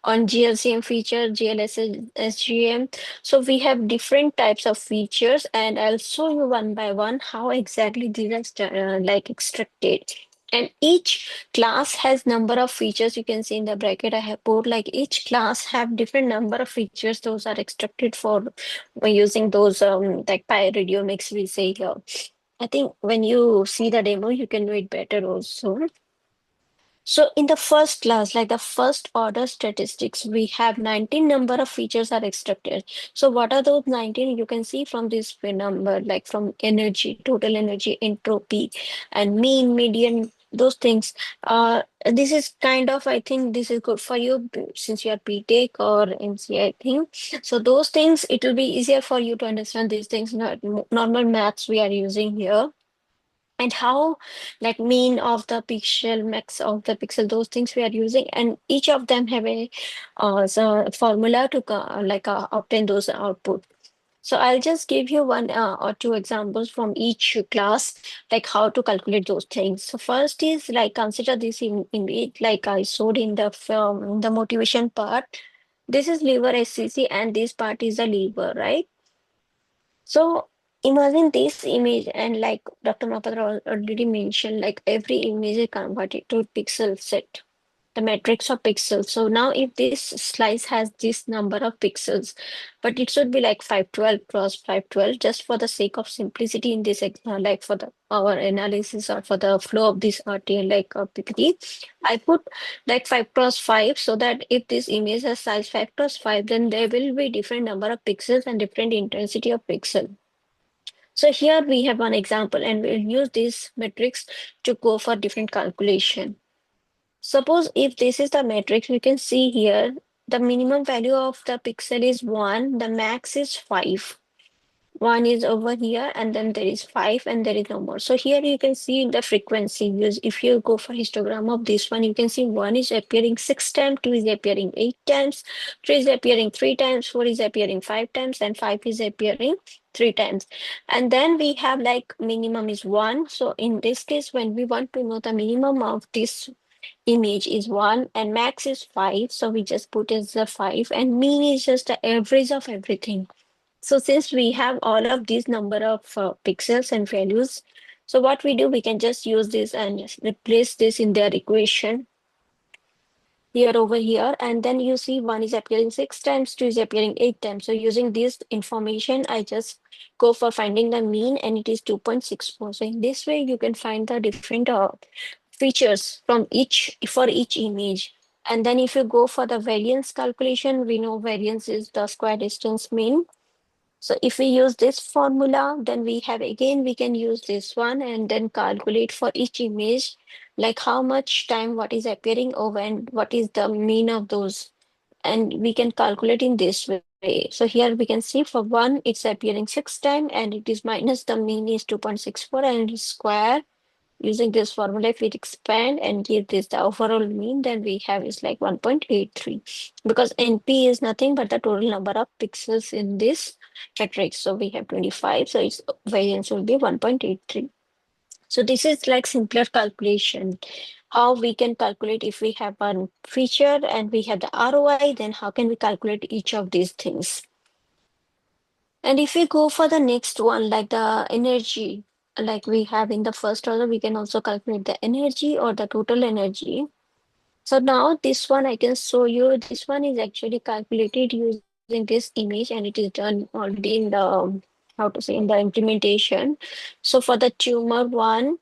Speaker 4: on GLCM feature, GLS, SGM. So we have different types of features, and I'll show you one by one how exactly these are extracted. And each class has number of features. You can see in the bracket I have put, like each class have different number of features. Those are extracted for by using those like pyridiomics we say here. I think when you see the demo, you can do it better also. So in the first class, like the first order statistics, we have 19 number of features are extracted. So what are those 19? You can see from this number, like from energy, total energy, entropy, and mean, median, those things. This is kind of, I think this is good for you since you are PTech or MC, I think. So those things, it will be easier for you to understand these things, not normal maths we are using here. And how, like mean of the pixel, max of the pixel, those things we are using, and each of them have a formula to obtain those output. So I'll just give you one or two examples from each class, like how to calculate those things. So first is like consider this image like I showed in the film, the motivation part. This is liver SCC and this part is the liver, right? So imagine this image, and like Dr. Mahapatra already mentioned, like every image is converted to pixel set, the matrix of pixels. So now if this slice has this number of pixels, but it should be like 512 cross 512, just for the sake of simplicity in this, like for the our analysis or for the flow of this RTL PPT, I put like 5 cross 5, so that if this image has size 5 cross 5, then there will be different number of pixels and different intensity of pixel. So here we have one example, and we'll use this matrix to go for different calculation. Suppose if this is the matrix, we can see here the minimum value of the pixel is 1, the max is 5. 1 is over here, and then there is 5, and there is no more. So here you can see the frequency. If you go for histogram of this one, you can see 1 is appearing 6 times, 2 is appearing 8 times, 3 is appearing 3 times, 4 is appearing 5 times, and 5 is appearing 3 times. And then we have like minimum is 1. So in this case, when we want to know the minimum of this image is 1 and max is 5, so we just put as the 5, and mean is just the average of everything. So since we have all of these number of pixels and values, so what we do, we can just use this and just replace this in their equation here over here, and then you see 1 is appearing 6 times, 2 is appearing 8 times. So using this information, I just go for finding the mean, and it is 2.64. So in this way, you can find the different features from each for each image. And then if you go for the variance calculation, we know variance is the square distance mean. So if we use this formula, then we have again, we can use this one and then calculate for each image, like how much time what is appearing over and what is the mean of those. And we can calculate in this way. So here we can see for 1, it's appearing 6 times, and it is minus the mean is 2.64, and square. Using this formula, if we expand and give this the overall mean, then we have is like 1.83, because NP is nothing but the total number of pixels in this matrix. So we have 25, so its variance will be 1.83. So this is like simpler calculation. How we can calculate if we have one feature and we have the ROI, then how can we calculate each of these things? And if we go for the next one, like the energy, like we have in the first order, we can also calculate the energy or the total energy. So now this one I can show you. This one is actually calculated using this image, and it is done already in the how to say in the implementation. So for the tumor 1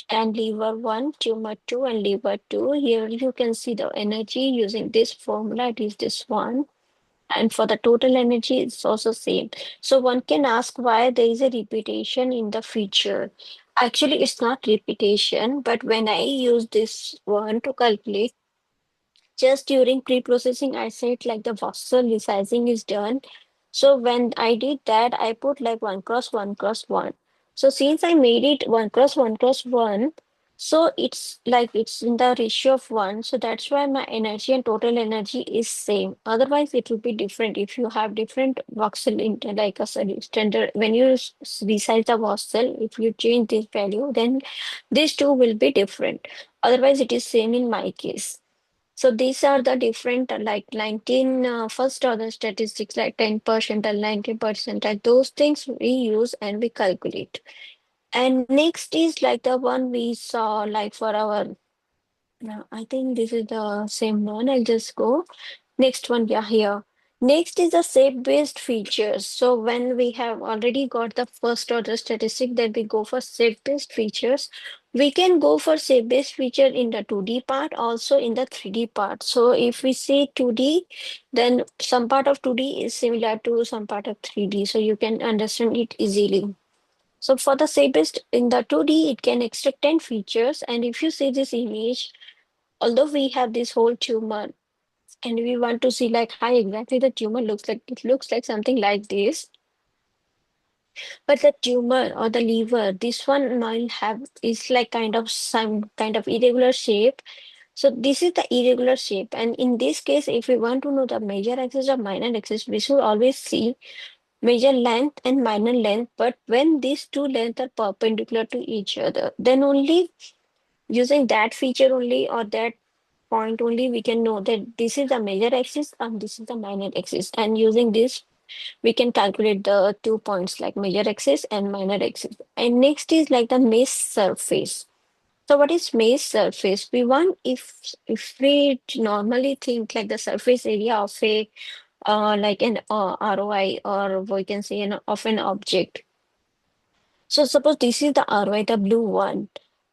Speaker 4: and liver 1, tumor 2 and liver 2, here you can see the energy using this formula. It is this one. And for the total energy, it's also same. So one can ask why there is a repetition in the feature. Actually, it's not repetition, but when I use this one to calculate, just during pre-processing, I said like the voxel resizing is done. So when I did that, I put like 1 cross 1 cross 1. So since I made it 1 cross 1 cross 1, so it's like it's in the ratio of 1. So that's why my energy and total energy is same. Otherwise, it will be different if you have different voxel in like a standard. When you resize the voxel, if you change this value, then these two will be different. Otherwise, it is same in my case. So these are the different like 19 first order statistics like 10% and 90%. Like those things we use and we calculate. And next is like the one we saw like for our, I think this is the same one. I'll just go. Next one, yeah, here. Next is the shape-based features. So when we have already got the first order statistic, then we go for shape-based features. We can go for shape-based feature in the 2D part, also in the 3D part. So if we say 2D, then some part of 2D is similar to some part of 3D. So you can understand it easily. So for the shape-based in the 2D, it can extract 10 features. And if you see this image, although we have this whole tumor, and we want to see like how exactly the tumor looks like, it looks like something like this. But the tumor or the liver, this one might have is like kind of some kind of irregular shape. So this is the irregular shape. And in this case, if we want to know the major axis or minor axis, we should always see major length and minor length. But when these two lengths are perpendicular to each other, then only using that feature only or that point only we can know that this is the major axis and this is the minor axis, and using this we can calculate the 2 points like major axis and minor axis. And next is like the mesh surface. So what is mesh surface? We want if we normally think like the surface area of a like an ROI, or we can say of an object. So suppose this is the ROI, the blue one,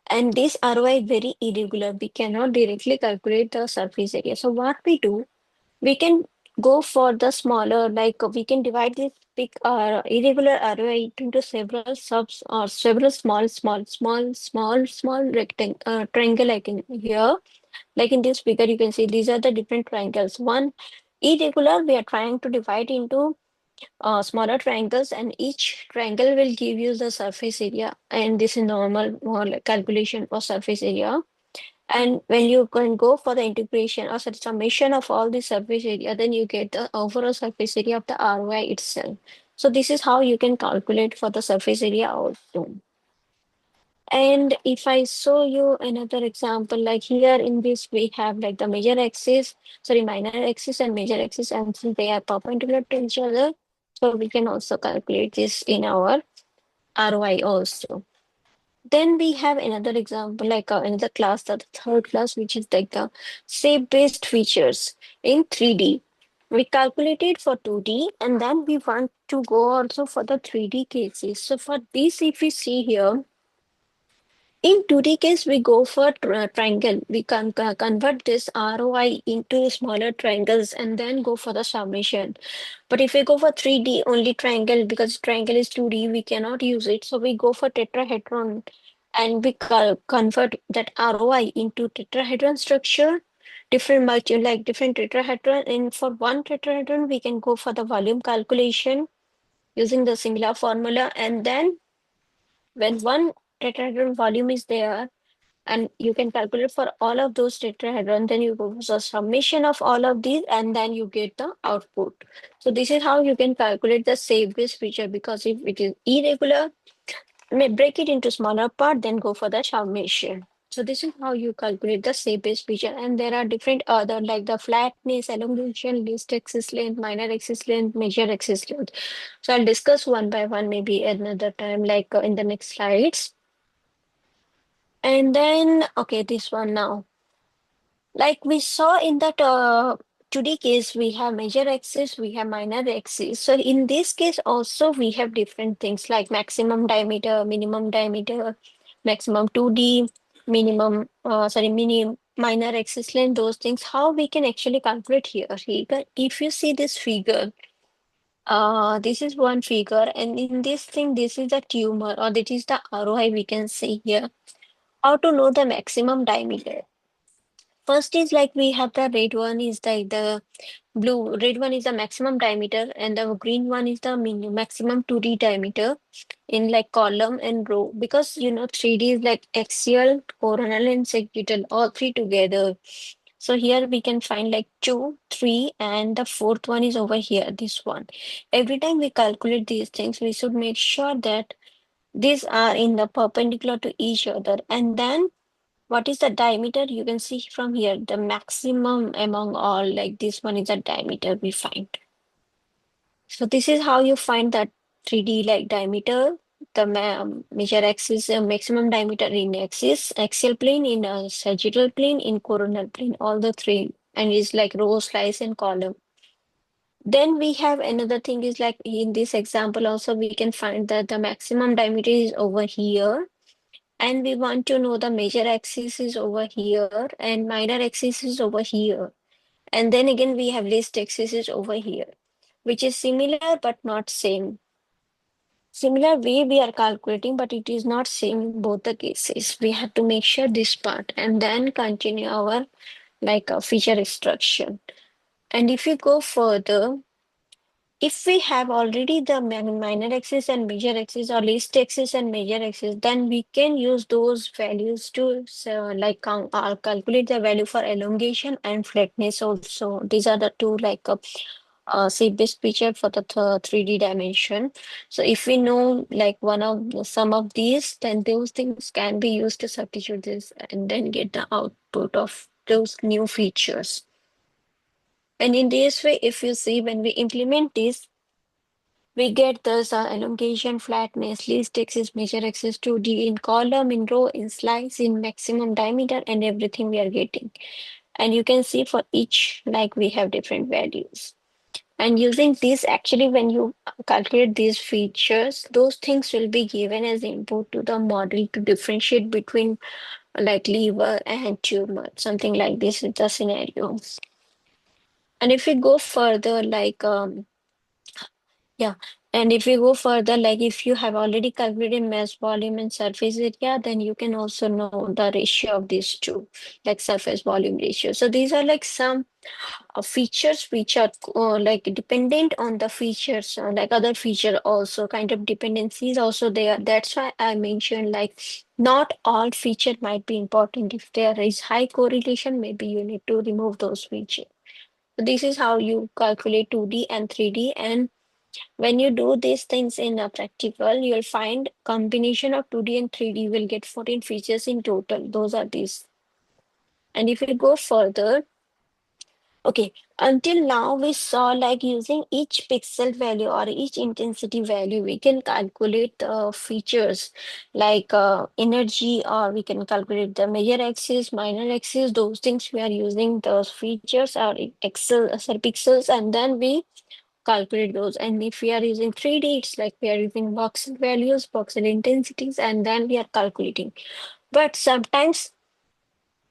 Speaker 4: and this ROI is very irregular. We cannot directly calculate the surface area. So what we do, we can go for the smaller, like we can divide this big irregular ROI into several subs or several small rectangle triangle like in here. Like in this figure, you can see these are the different triangles. One irregular, we are trying to divide into smaller triangles, and each triangle will give you the surface area, and this is normal more like calculation for surface area. And when you can go for the integration or summation of all the surface area, then you get the overall surface area of the ROI itself. So this is how you can calculate for the surface area also. And if I show you another example, like here in this, we have like the major axis, sorry, minor axis and major axis, and since they are perpendicular to each other, so we can also calculate this in our ROI also. Then we have another example, like another class, the third class, which is like the shape-based features in 3D. We calculated for 2D, and then we want to go also for the 3D cases. So for this, if we see here, in 2D case, we go for triangle. We can convert this ROI into smaller triangles and then go for the summation. But if we go for 3D, only triangle, because triangle is 2D, we cannot use it. So we go for tetrahedron, and we convert that ROI into tetrahedron structure, different like different tetrahedron. And for one tetrahedron, we can go for the volume calculation using the similar formula. And then when one tetrahedron volume is there, and you can calculate for all of those tetrahedron, then you go for summation of all of these, and then you get the output. So this is how you can calculate the shape-based feature, because if it is irregular, may break it into smaller part, then go for the summation. So this is how you calculate the shape-based feature. And there are different other like the flatness, elongation, least axis length, minor axis length, major axis length. So I'll discuss one by one maybe another time, like in the next slides. And then, okay, this one now. Like we saw in that 2D case, we have major axis, we have minor axis. So in this case also we have different things like maximum diameter, maximum 2D, minor axis length, those things. How we can actually calculate here? If you see this figure, this is one figure, and in this thing, this is the tumor, or this is the ROI we can see here. How to know the maximum diameter? First is like we have the red one is the blue. Red one is the maximum diameter, and the green one is the maximum 2D diameter in like column and row. Because 3D is like axial, coronal, and sagittal, all three together. So here we can find like 2, 3, and the fourth one is over here, this one. Every time we calculate these things, we should make sure that these are in the perpendicular to each other. And then what is the diameter? You can see from here, the maximum among all, like this one is the diameter we find. So this is how you find that 3D like diameter, the major axis, maximum diameter in axis, axial plane, in a sagittal plane, in coronal plane, all the three, and it's like row, slice, and column. Then we have another thing is like in this example also we can find that the maximum diameter is over here, and we want to know the major axis is over here and minor axis is over here. And then again we have least axis is over here, which is similar but not same. Similar way we are calculating, but it is not same in both the cases. We have to make sure this part and then continue our like a feature extraction. And if you go further, if we have already the minor axis and major axis, or least axis and major axis, then we can use those values to calculate the value for elongation and flatness also. These are the two like best feature for the 3D dimension. So if we know like some of these, then those things can be used to substitute this and then get the output of those new features. And in this way, if you see when we implement this, we get this elongation, flatness, least axis, major axis, 2D in column, in row, in slice, in maximum diameter, and everything we are getting. And you can see for each, like we have different values. And using this, actually, when you calculate these features, those things will be given as input to the model to differentiate between like liver and tumor, something like this is the scenario. And if we go further, and if we go further, like if you have already calculated mass volume and surface area, then you can also know the ratio of these two, like surface volume ratio. So these are like some features which are like dependent on the features, like other feature also kind of dependencies also there. That's why I mentioned like not all feature might be important. If there is high correlation, maybe you need to remove those features. So this is how you calculate 2D and 3D. And when you do these things in a practical, you'll find combination of 2D and 3D will get 14 features in total. Those are these. And if we go further, okay, until now we saw like using each pixel value or each intensity value, we can calculate the features like energy, or we can calculate the major axis, minor axis, those things we are using those features or pixels, and then we calculate those. And if we are using 3D, it's like we are using voxel values, voxel intensities, and then we are calculating. But sometimes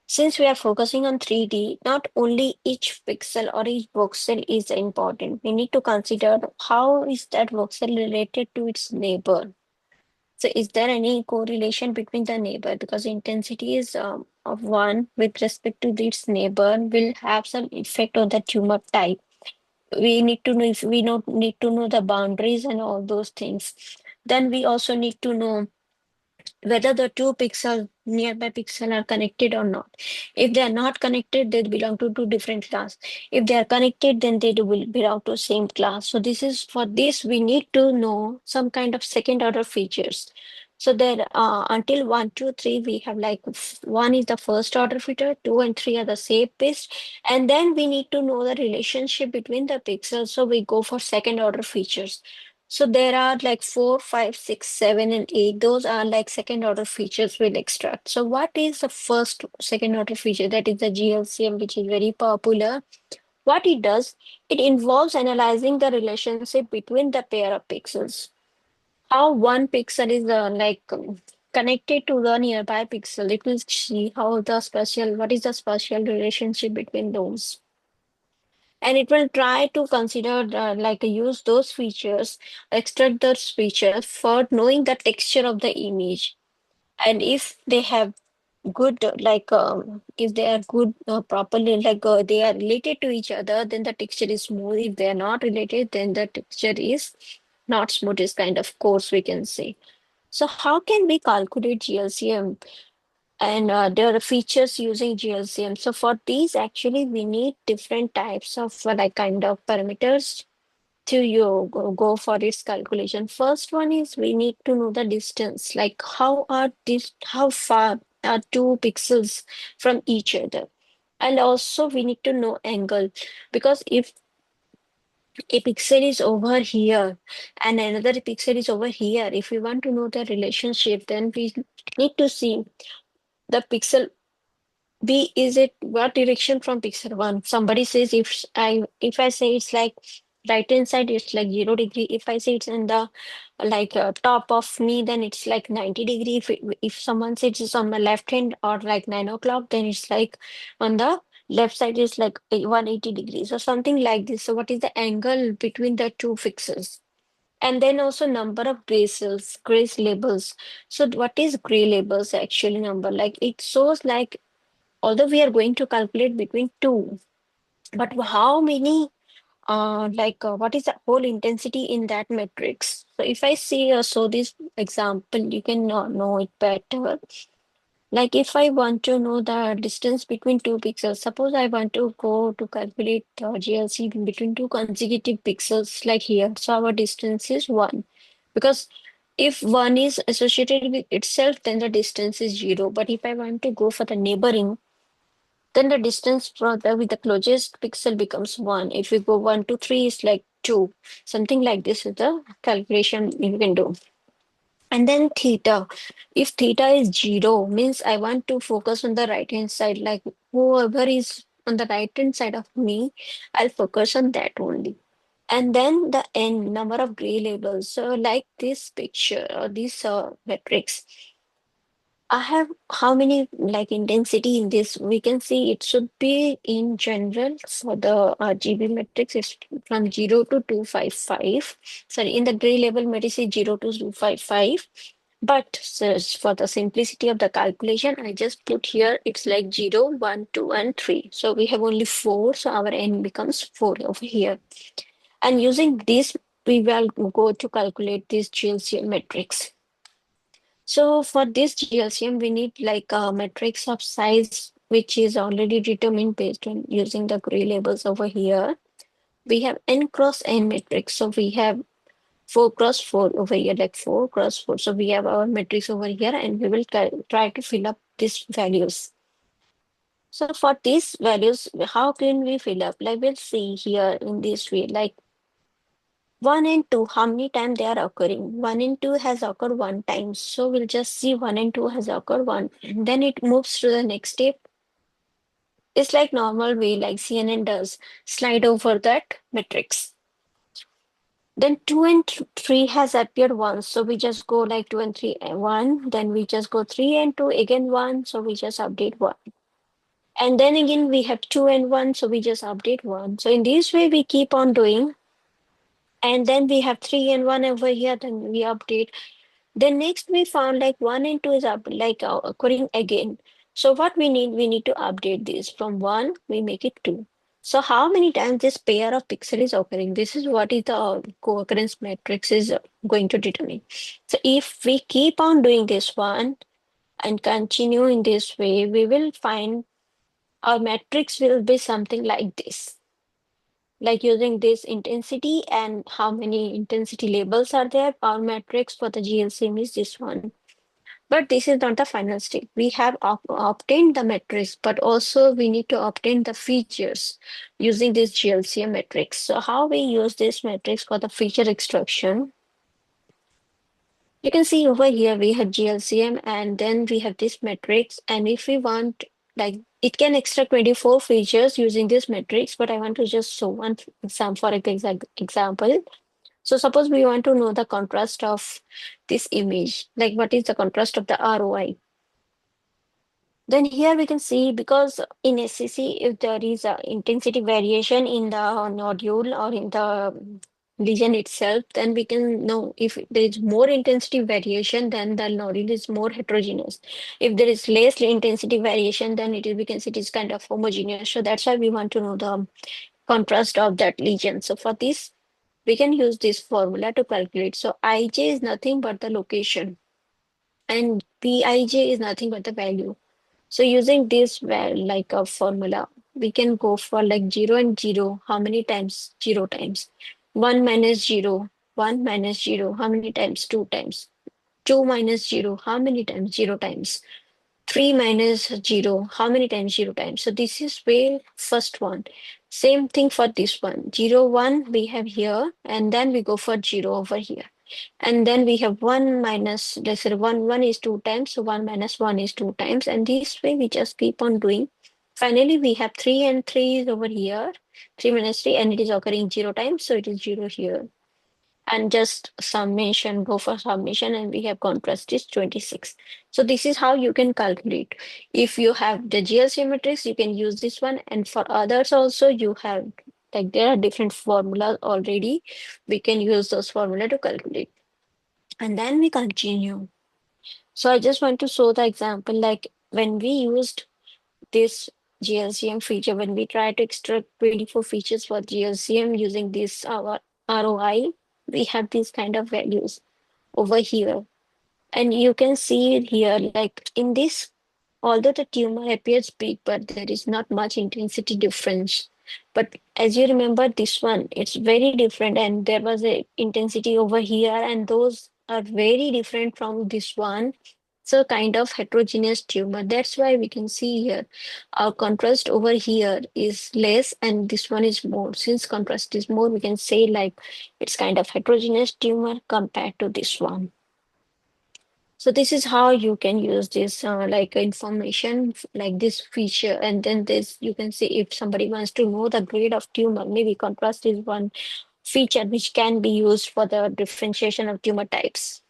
Speaker 4: since we are focusing on 3D, not only each pixel or each voxel is important. We need to consider how is that voxel related to its neighbor. So is there any correlation between the neighbor? Because intensity is of one with respect to its neighbor will have some effect on the tumor type. We need to know if we not need to know the boundaries and all those things. Then we also need to know whether the two pixel nearby pixel are connected or not. If they are not connected, they belong to two different class. If they are connected, then they will belong to same class. So this is for this we need to know some kind of second order features. So there until 1, 2, 3, we have like one is the first order feature, 2 and 3 are the shape based, and then we need to know the relationship between the pixels. So we go for second order features. So there are like 4, 5, 6, 7, and 8. Those are like second order features we'll extract. So what is the first second order feature? That is the GLCM, which is very popular. What it does, it involves analyzing the relationship between the pair of pixels. How one pixel is connected to the nearby pixel. It will see what is the spatial relationship between those. And it will try to consider use those features, extract those features for knowing the texture of the image. And if they have good if they are good properly they are related to each other, then the texture is smooth. If they are not related, then the texture is not smooth, is kind of coarse, we can say. So how can we calculate GLCM? And there are features using GLCM. So for these, actually, we need different types of kind of parameters to go for its calculation. First one is we need to know the distance, like how far are two pixels from each other. And also we need to know angle, because if a pixel is over here and another pixel is over here, if we want to know the relationship, then we need to see the pixel B, is it what direction from pixel one? Somebody says if I say it's like right hand side, it's like 0 degree. If I say it's in the top of me, then it's like 90 degree. If someone says it's on my left hand or like 9 o'clock, then it's like on the left side is like 180 degrees or something like this. So what is the angle between the two pixels? And then also number of grace labels. So what is gray labels actually number? Like it shows like although we are going to calculate between two, but how many what is the whole intensity in that matrix? So if I see so this example, you can know it better. Like if I want to know the distance between two pixels, suppose I want to go to calculate GLC between two consecutive pixels like here. So our distance is 1, because if 1 is associated with itself, then the distance is 0. But if I want to go for the neighboring, then the distance with the closest pixel becomes 1. If we go 1 to 3, it's like 2. Something like this is the calculation you can do. And then theta. If theta is 0, means I want to focus on the right hand side. Like whoever is on the right hand side of me, I'll focus on that only. And then the n, number of gray labels. So like this picture or this matrix, I have how many like intensity in this? We can see it should be in general for the RGB matrix is from 0 to 255. Sorry, in the gray label matrix is 0 to 255. But so for the simplicity of the calculation, I just put here it's like 0, 1, 2, and 3. So we have only 4. So our n becomes 4 over here. And using this, we will go to calculate this GLCM matrix. So for this GLCM, we need like a matrix of size, which is already determined based on using the gray labels over here. We have n cross n matrix. So we have 4 cross 4 over here, like 4 cross 4. So we have our matrix over here and we will try to fill up these values. So for these values, how can we fill up? Like we'll see here in this way, like 1 and 2, how many times they are occurring? 1 and 2 has occurred 1 time. So we'll just see 1 and 2 has occurred 1. And then it moves to the next step. It's like normal way, like CNN does, slide over that matrix. Then 2 and 3 has appeared once. So we just go like 2 and 3 and 1. Then we just go 3 and 2, again 1. So we just update 1. And then again we have 2 and 1. So we just update 1. So in this way, we keep on doing. And then we have 3 and 1 over here. Then we update. Then next we found like 1 and 2 is up occurring again. So what we need to update this from 1, we make it 2. So how many times this pair of pixel is occurring? This is what is the co-occurrence matrix is going to determine. So if we keep on doing this one and continue in this way, we will find our matrix will be something like this. Like using this intensity and how many intensity labels are there, our matrix for the GLCM is this one. But this is not the final step. We have obtained the matrix, but also we need to obtain the features using this GLCM matrix. So how we use this matrix for the feature extraction? You can see over here we have GLCM and then we have this matrix. And if we want like it can extract 24 features using this matrix, but I want to just show one example. So suppose we want to know the contrast of this image, like what is the contrast of the ROI. Then here we can see, because in SCC, if there is a intensity variation in the nodule or in the lesion itself, then we can know if there is more intensity variation, then the nodule is more heterogeneous. If there is less intensity variation, then we can see it is kind of homogeneous. So that's why we want to know the contrast of that lesion. So for this, we can use this formula to calculate. So Ij is nothing but the location, and Pij is nothing but the value. So using this like a formula, we can go for like 0 and 0. How many times? 0 times. 1 minus 0. 1 minus 0. How many times? 2 times. 2 minus 0. How many times? 0 times. 3 minus 0. How many times? 0 times. So this is way first one. Same thing for this one. 0, 1 we have here, and then we go for 0 over here. And then we have 1 minus, let's say 1 is 2 times, so 1 minus 1 is 2 times, and this way we just keep on doing. Finally, we have 3, and 3 is over here, 3 minus 3, and it is occurring 0 times, so it is 0 here. And just summation, go for summation, and we have contrast is 26. So this is how you can calculate. If you have the GLC matrix, you can use this one, and for others also you have, like there are different formulas already. We can use those formula to calculate. And then we continue. So I just want to show the example, like when we used this GLCM feature, when we try to extract 24 features for GLCM using this our ROI, we have these kind of values over here. And you can see it here, like in this, although the tumor appears big, but there is not much intensity difference. But as you remember, this one, it's very different, and there was a intensity over here, and those are very different from this one. So kind of heterogeneous tumor. That's why we can see here our contrast over here is less, and this one is more. Since contrast is more, we can say like it's kind of heterogeneous tumor compared to this one. So this is how you can use this like information, like this feature, and then this you can see if somebody wants to know the grade of tumor, maybe contrast is one feature which can be used for the differentiation of tumor types.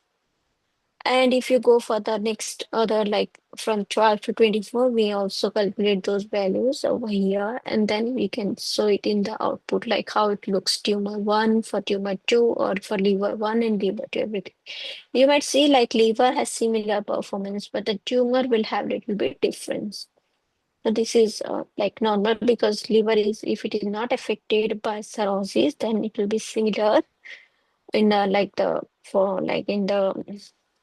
Speaker 4: And if you go for the next other, like from 12 to 24, we also calculate those values over here, and then we can show it in the output, like how it looks tumor 1 for tumor 2, or for liver 1 and liver 2, everything. You might see like liver has similar performance, but the tumor will have little bit difference. So this is like normal, because liver is, if it is not affected by cirrhosis, then it will be similar in like the, for like in the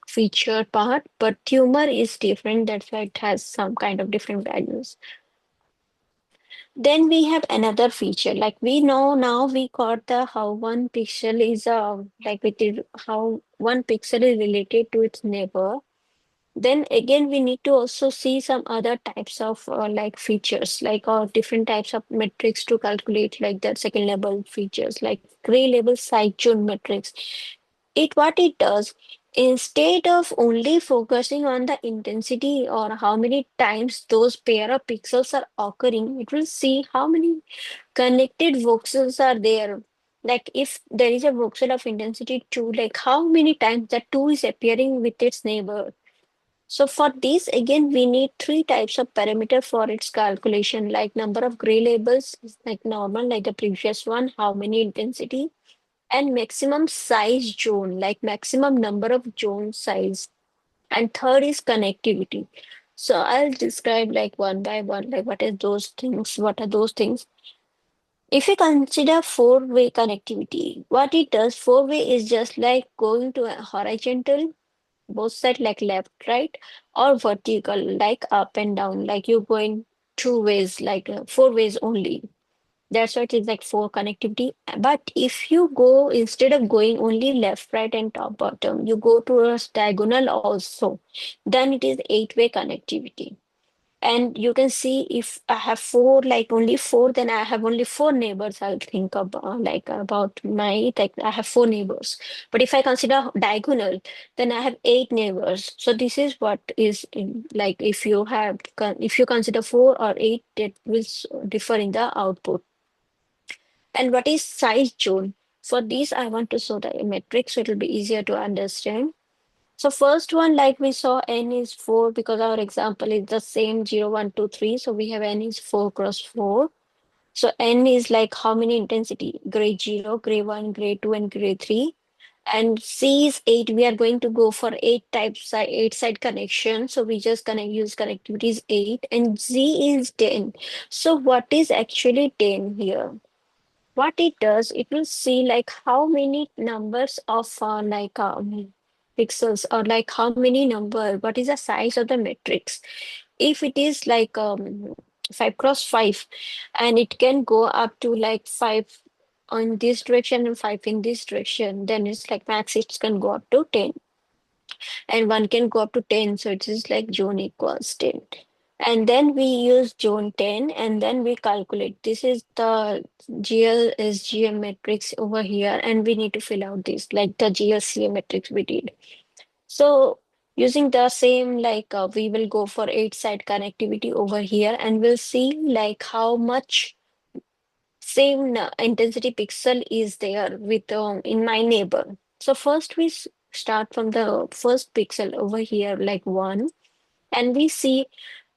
Speaker 4: feature part, but tumor is different. That's why it has some kind of different values. Then we have another feature, like we know now we got the how one pixel is like with it, how one pixel is related to its neighbor. Then again, we need to also see some other types of like features, like different types of metrics to calculate like that second level features, like gray label side chain metrics. It what it does, instead of only focusing on the intensity or how many times those pair of pixels are occurring, it will see how many connected voxels are there. Like if there is a voxel of intensity 2, like how many times that 2 is appearing with its neighbor. So for this, again, we need three types of parameter for its calculation, like number of gray labels is like normal, like the previous one, how many intensity, and maximum size zone, like maximum number of zone size. And third is connectivity. So I'll describe like one by one, like what are those things, what are those things. If you consider four-way connectivity, what it does, four-way is just like going to a horizontal, both side like left, right, or vertical, like up and down, like you're going two ways, like four ways only. That's why it is like four connectivity. But if you go, instead of going only left, right, and top, bottom, you go to a diagonal also, then it is eight-way connectivity. And you can see if I have four, like only four, then I have only four neighbors. I'll think about like about my, like I have four neighbors. But if I consider diagonal, then I have eight neighbors. So this is what is in, like if you have if you consider four or eight, it will differ in the output. And what is size zone? For this, I want to show the matrix so it will be easier to understand. So first one, like we saw, n is 4 because our example is the same 0, 1, 2, 3. So we have n is 4 cross 4. So n is like how many intensity? Gray 0, gray 1, gray 2, and gray 3. And C is 8. We are going to go for 8 types, 8 side connection. So we just gonna use connectivities 8. And Z is 10. So what is actually 10 here? What it does, it will see like how many numbers of pixels, or like how many number, what is the size of the matrix. If it is like 5 cross 5, and it can go up to like 5 on this direction and 5 in this direction, then it's like max it can go up to 10, and one can go up to 10, so it is like zone equals 10. And then we use zone 10, and then we calculate. This is the GLSGM matrix over here, and we need to fill out this like the GLCM matrix we did. So using the same, like we will go for 8 side connectivity over here, and we'll see like how much same intensity pixel is there with in my neighbor. So first we start from the first pixel over here, like 1, and we see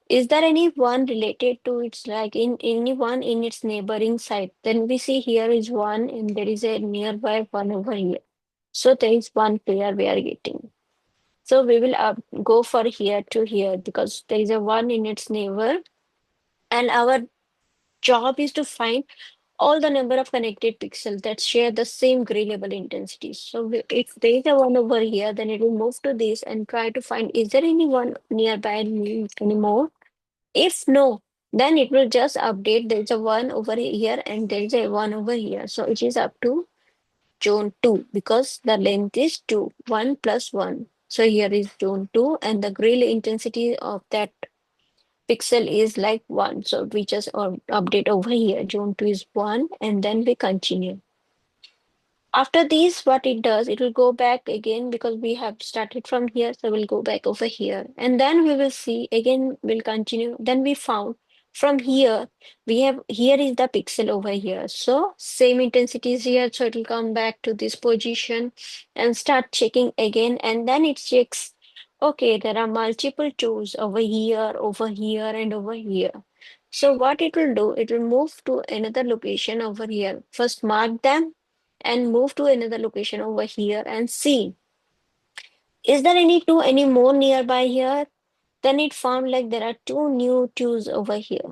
Speaker 4: is there any one related to its, like in any one in its neighboring site. Then we see here is 1 and there is a nearby 1 over here. So there is one pair we are getting. So we will go for here to here because there is a 1 in its neighbor, and our job is to find all the number of connected pixels that share the same gray label intensity. So if there is a 1 over here, then it will move to this and try to find is there any one nearby me anymore. If no, then it will just update there's a 1 over here and there's a 1 over here. So it is up to zone 2 because the length is 2, 1 plus 1. So here is zone 2 and the gray intensity of that pixel is like 1. So we just update over here. Zone 2 is 1 and then we continue. After this, what it does, it will go back again because we have started from here. So we'll go back over here and then we will see again, we'll continue. Then we found from here, we have here is the pixel over here. So same intensity is here. So it will come back to this position and start checking again. And then it checks, okay, there are multiple tools over here, and over here. So what it will do, it will move to another location over here. First mark them and move to another location over here and see is there any more nearby here. Then it found like there are two new twos over here,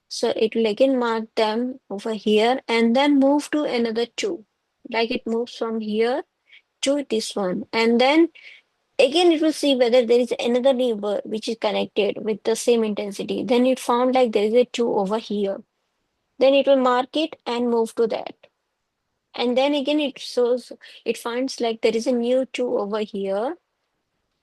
Speaker 4: so it will again mark them over here and then move to another two, like it moves from here to this one, and then again it will see whether there is another neighbor which is connected with the same intensity. Then it found like there is a two over here, then it will mark it and move to that. And then again it shows, it finds like there is a new two over here,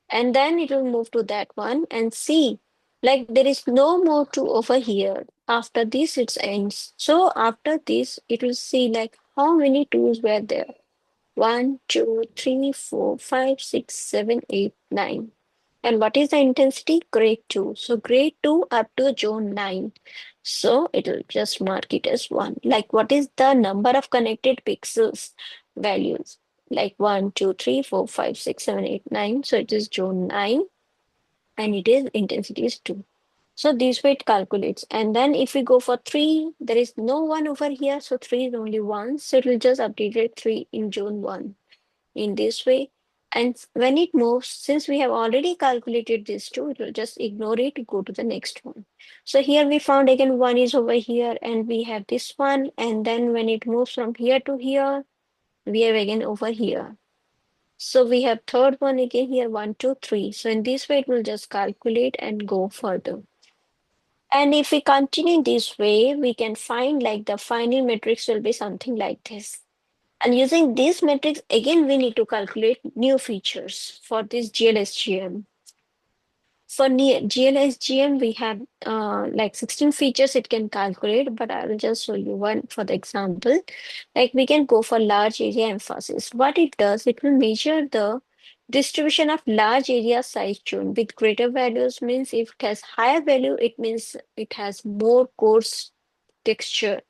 Speaker 4: and then it will move to that one and see like there is no more two over here. After this it ends. So after this it will see like how many twos were there. 1, 2, 3, 4, 5, 6, 7, 8, 9. And what is the intensity? Grade 2. So grade 2 up to zone 9. So it will just mark it as 1. Like what is the number of connected pixels values? Like 1, 2, 3, 4, 5, 6, 7, 8, 9. So it is zone 9 and it is intensity is 2. So this way it calculates. And then if we go for 3, there is no 1 over here. So 3 is only 1. So it will just update it 3 in zone 1 in this way. And when it moves, since we have already calculated this two, it will just ignore it, go to the next one. So here we found again 1 is over here and we have this one. And then when it moves from here to here, we have again over here. So we have third one again here, 1, 2, 3. So in this way, it will just calculate and go further. And if we continue this way, we can find like the final matrix will be something like this. And using this matrix, again, we need to calculate new features for this GLSGM. For GLSGM, we have like 16 features it can calculate, but I will just show you one for the example. Like we can go for large area emphasis. What it does, it will measure the distribution of large area size zone with greater values. Means if it has higher value, it means it has more coarse texture.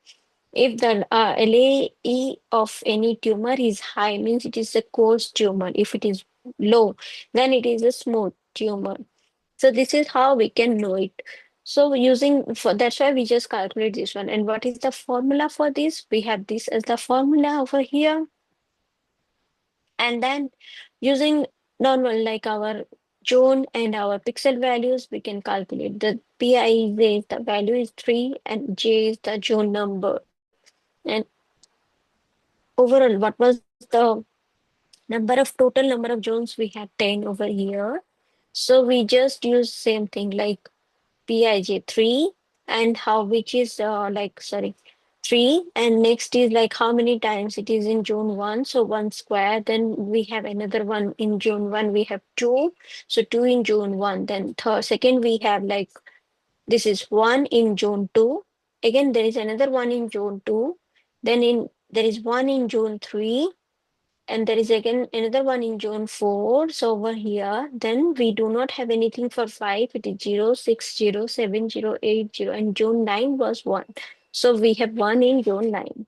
Speaker 4: If the LAE of any tumor is high, means it is a coarse tumor. If it is low, then it is a smooth tumor. So this is how we can know it. So using for that's why we just calculate this one. And what is the formula for this? We have this as the formula over here. And then using normal like our zone and our pixel values, we can calculate the PI is the value is 3 and J is the zone number. And overall, what was the total number of zones? We had 10 over here. So we just use same thing like Pij 3 and how which is like sorry 3 and next is like how many times it is in zone 1, so 1 square. Then we have another one in zone 1, we have 2, so 2 in zone 1. Then third second we have like this is 1 in zone 2, again there is another one in zone 2, then in there is one in zone 3, and there is again another one in zone 4. So over here, then we do not have anything for 5. It is 0, 6, 0, 7, 0, 8, 0, and zone 9 was 1. So we have 1 in zone 9.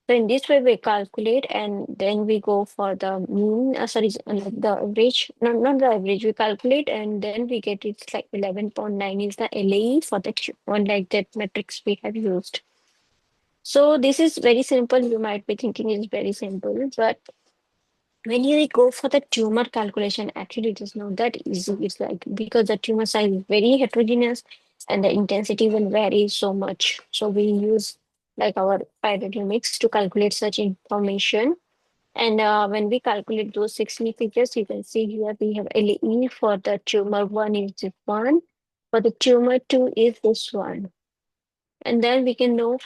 Speaker 4: So in this way, we calculate and then we go for the mean, like the average, not the average, we calculate and then we get it's like 11.9 is the LAE for the one like that matrix we have used. So this is very simple. You might be thinking it's very simple, but when you go for the tumor calculation, actually it is not that easy. It's like because the tumor size is very heterogeneous and the intensity will vary so much. So we use like our pyrogenomics to calculate such information. And when we calculate those 16 features, you can see here we have LE for the tumor 1 is this one, for the tumor 2 is this one. And then we can know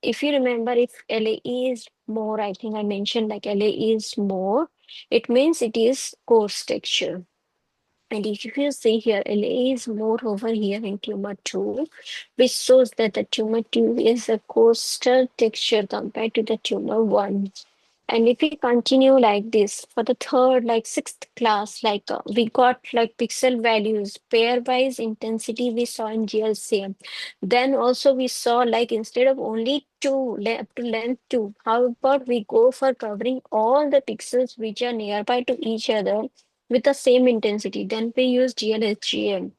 Speaker 4: if you remember if LAE is more, I think I mentioned like LAE is more, it means it is coarse texture. And if you see here, LA is more over here in tumor 2, which shows that the tumor 2 is a coarser texture compared to the tumor 1. And if we continue like this for the third, like sixth class, like we got like pixel values, pairwise intensity we saw in GLCM. Then also we saw like instead of only up to length 2, how about we go for covering all the pixels which are nearby to each other with the same intensity? Then we use GLSGM.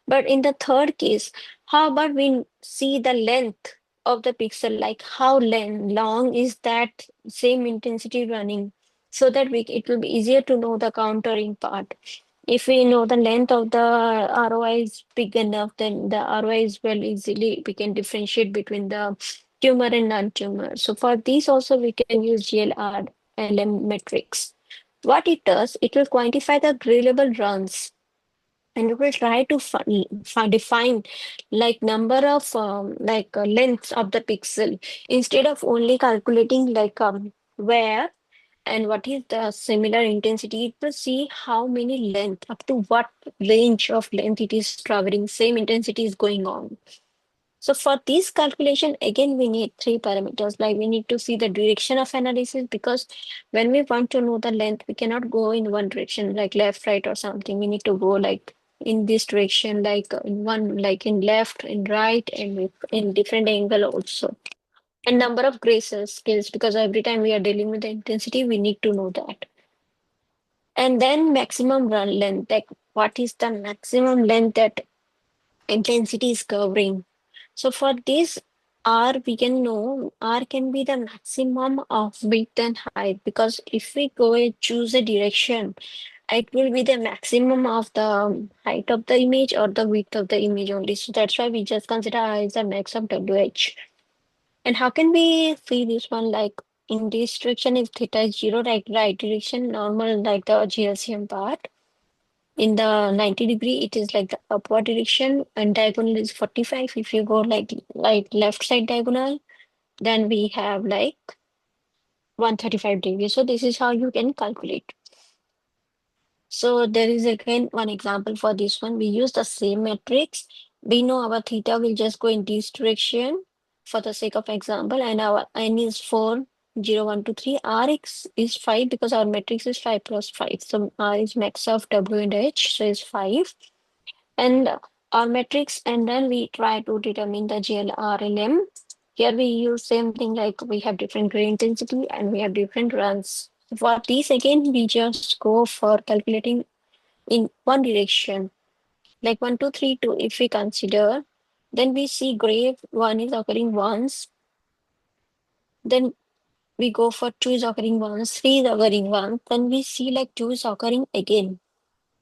Speaker 4: But in the third case, how about we see the length of the pixel, like how long is that same intensity running, so that it will be easier to know the countering part. If we know the length of the ROI is big enough, then the ROI is well easily we can differentiate between the tumor and non-tumor. So for these also we can use GLR LM metrics. What it does, it will quantify the grillable runs and it will try to define like number of lengths of the pixel instead of only calculating like where and what is the similar intensity. It will see how many length up to what range of length it is covering, same intensity is going on. So for this calculation, again, we need three parameters. Like we need to see the direction of analysis, because when we want to know the length, we cannot go in one direction, like left, right, or something. We need to go like in this direction, like in one, like in left, in right, and in different angle also. And number of gray scales, because every time we are dealing with the intensity, we need to know that. And then maximum run length, like what is the maximum length that intensity is covering. So for this R, we can know R can be the maximum of width and height, because if we go and choose a direction, it will be the maximum of the height of the image or the width of the image only. So that's why we just consider R as the max of WH. And how can we see this one? Like in this direction, if theta is 0, right direction, normal like the GLCM part. In the 90-degree, it is like the upward direction, and diagonal is 45. If you go like left side diagonal, then we have like 135 degrees. So this is how you can calculate. So there is again one example for this one. We use the same matrix. We know our theta will just go in this direction for the sake of example, and our n is 4, 0, 1, 2, 3. Rx is 5 because our matrix is 5 plus 5. So R is max of W and H, so it's 5. And our matrix, and then we try to determine the GLRLM. Here we use same thing, like we have different gray intensity and we have different runs. For these again, we just go for calculating in one direction, like 1, 2, 3, 2. If we consider, then we see gray 1 is occurring once, then we go for 2 is occurring once, 3 is occurring once, then we see like 2 is occurring again.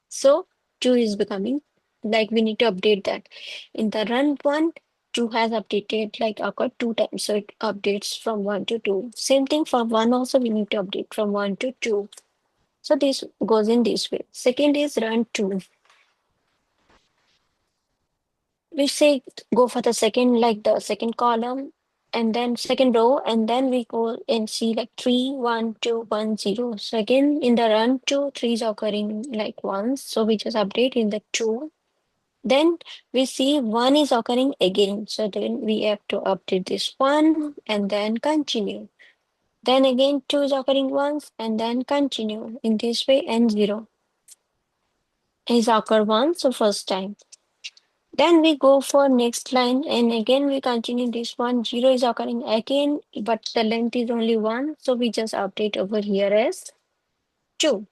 Speaker 4: So 2 is becoming, like we need to update that. In the run 1, 2 has updated like occurred 2 times. So it updates from 1 to 2. Same thing for 1 also, we need to update from 1 to 2. So this goes in this way. Second is run 2. We say go for the second, like the second column, and then second row, and then we go and see like 3, 1, 2, 1, 0. So again in the run 2, 3 is occurring like once. So we just update in the 2. Then we see 1 is occurring again. So then we have to update this 1 and then continue. Then again 2 is occurring once and then continue. In this way, and 0 is occur once, so first time. Then we go for next line and again we continue this one. 0 is occurring again, but the length is only 1. So we just update over here as 2.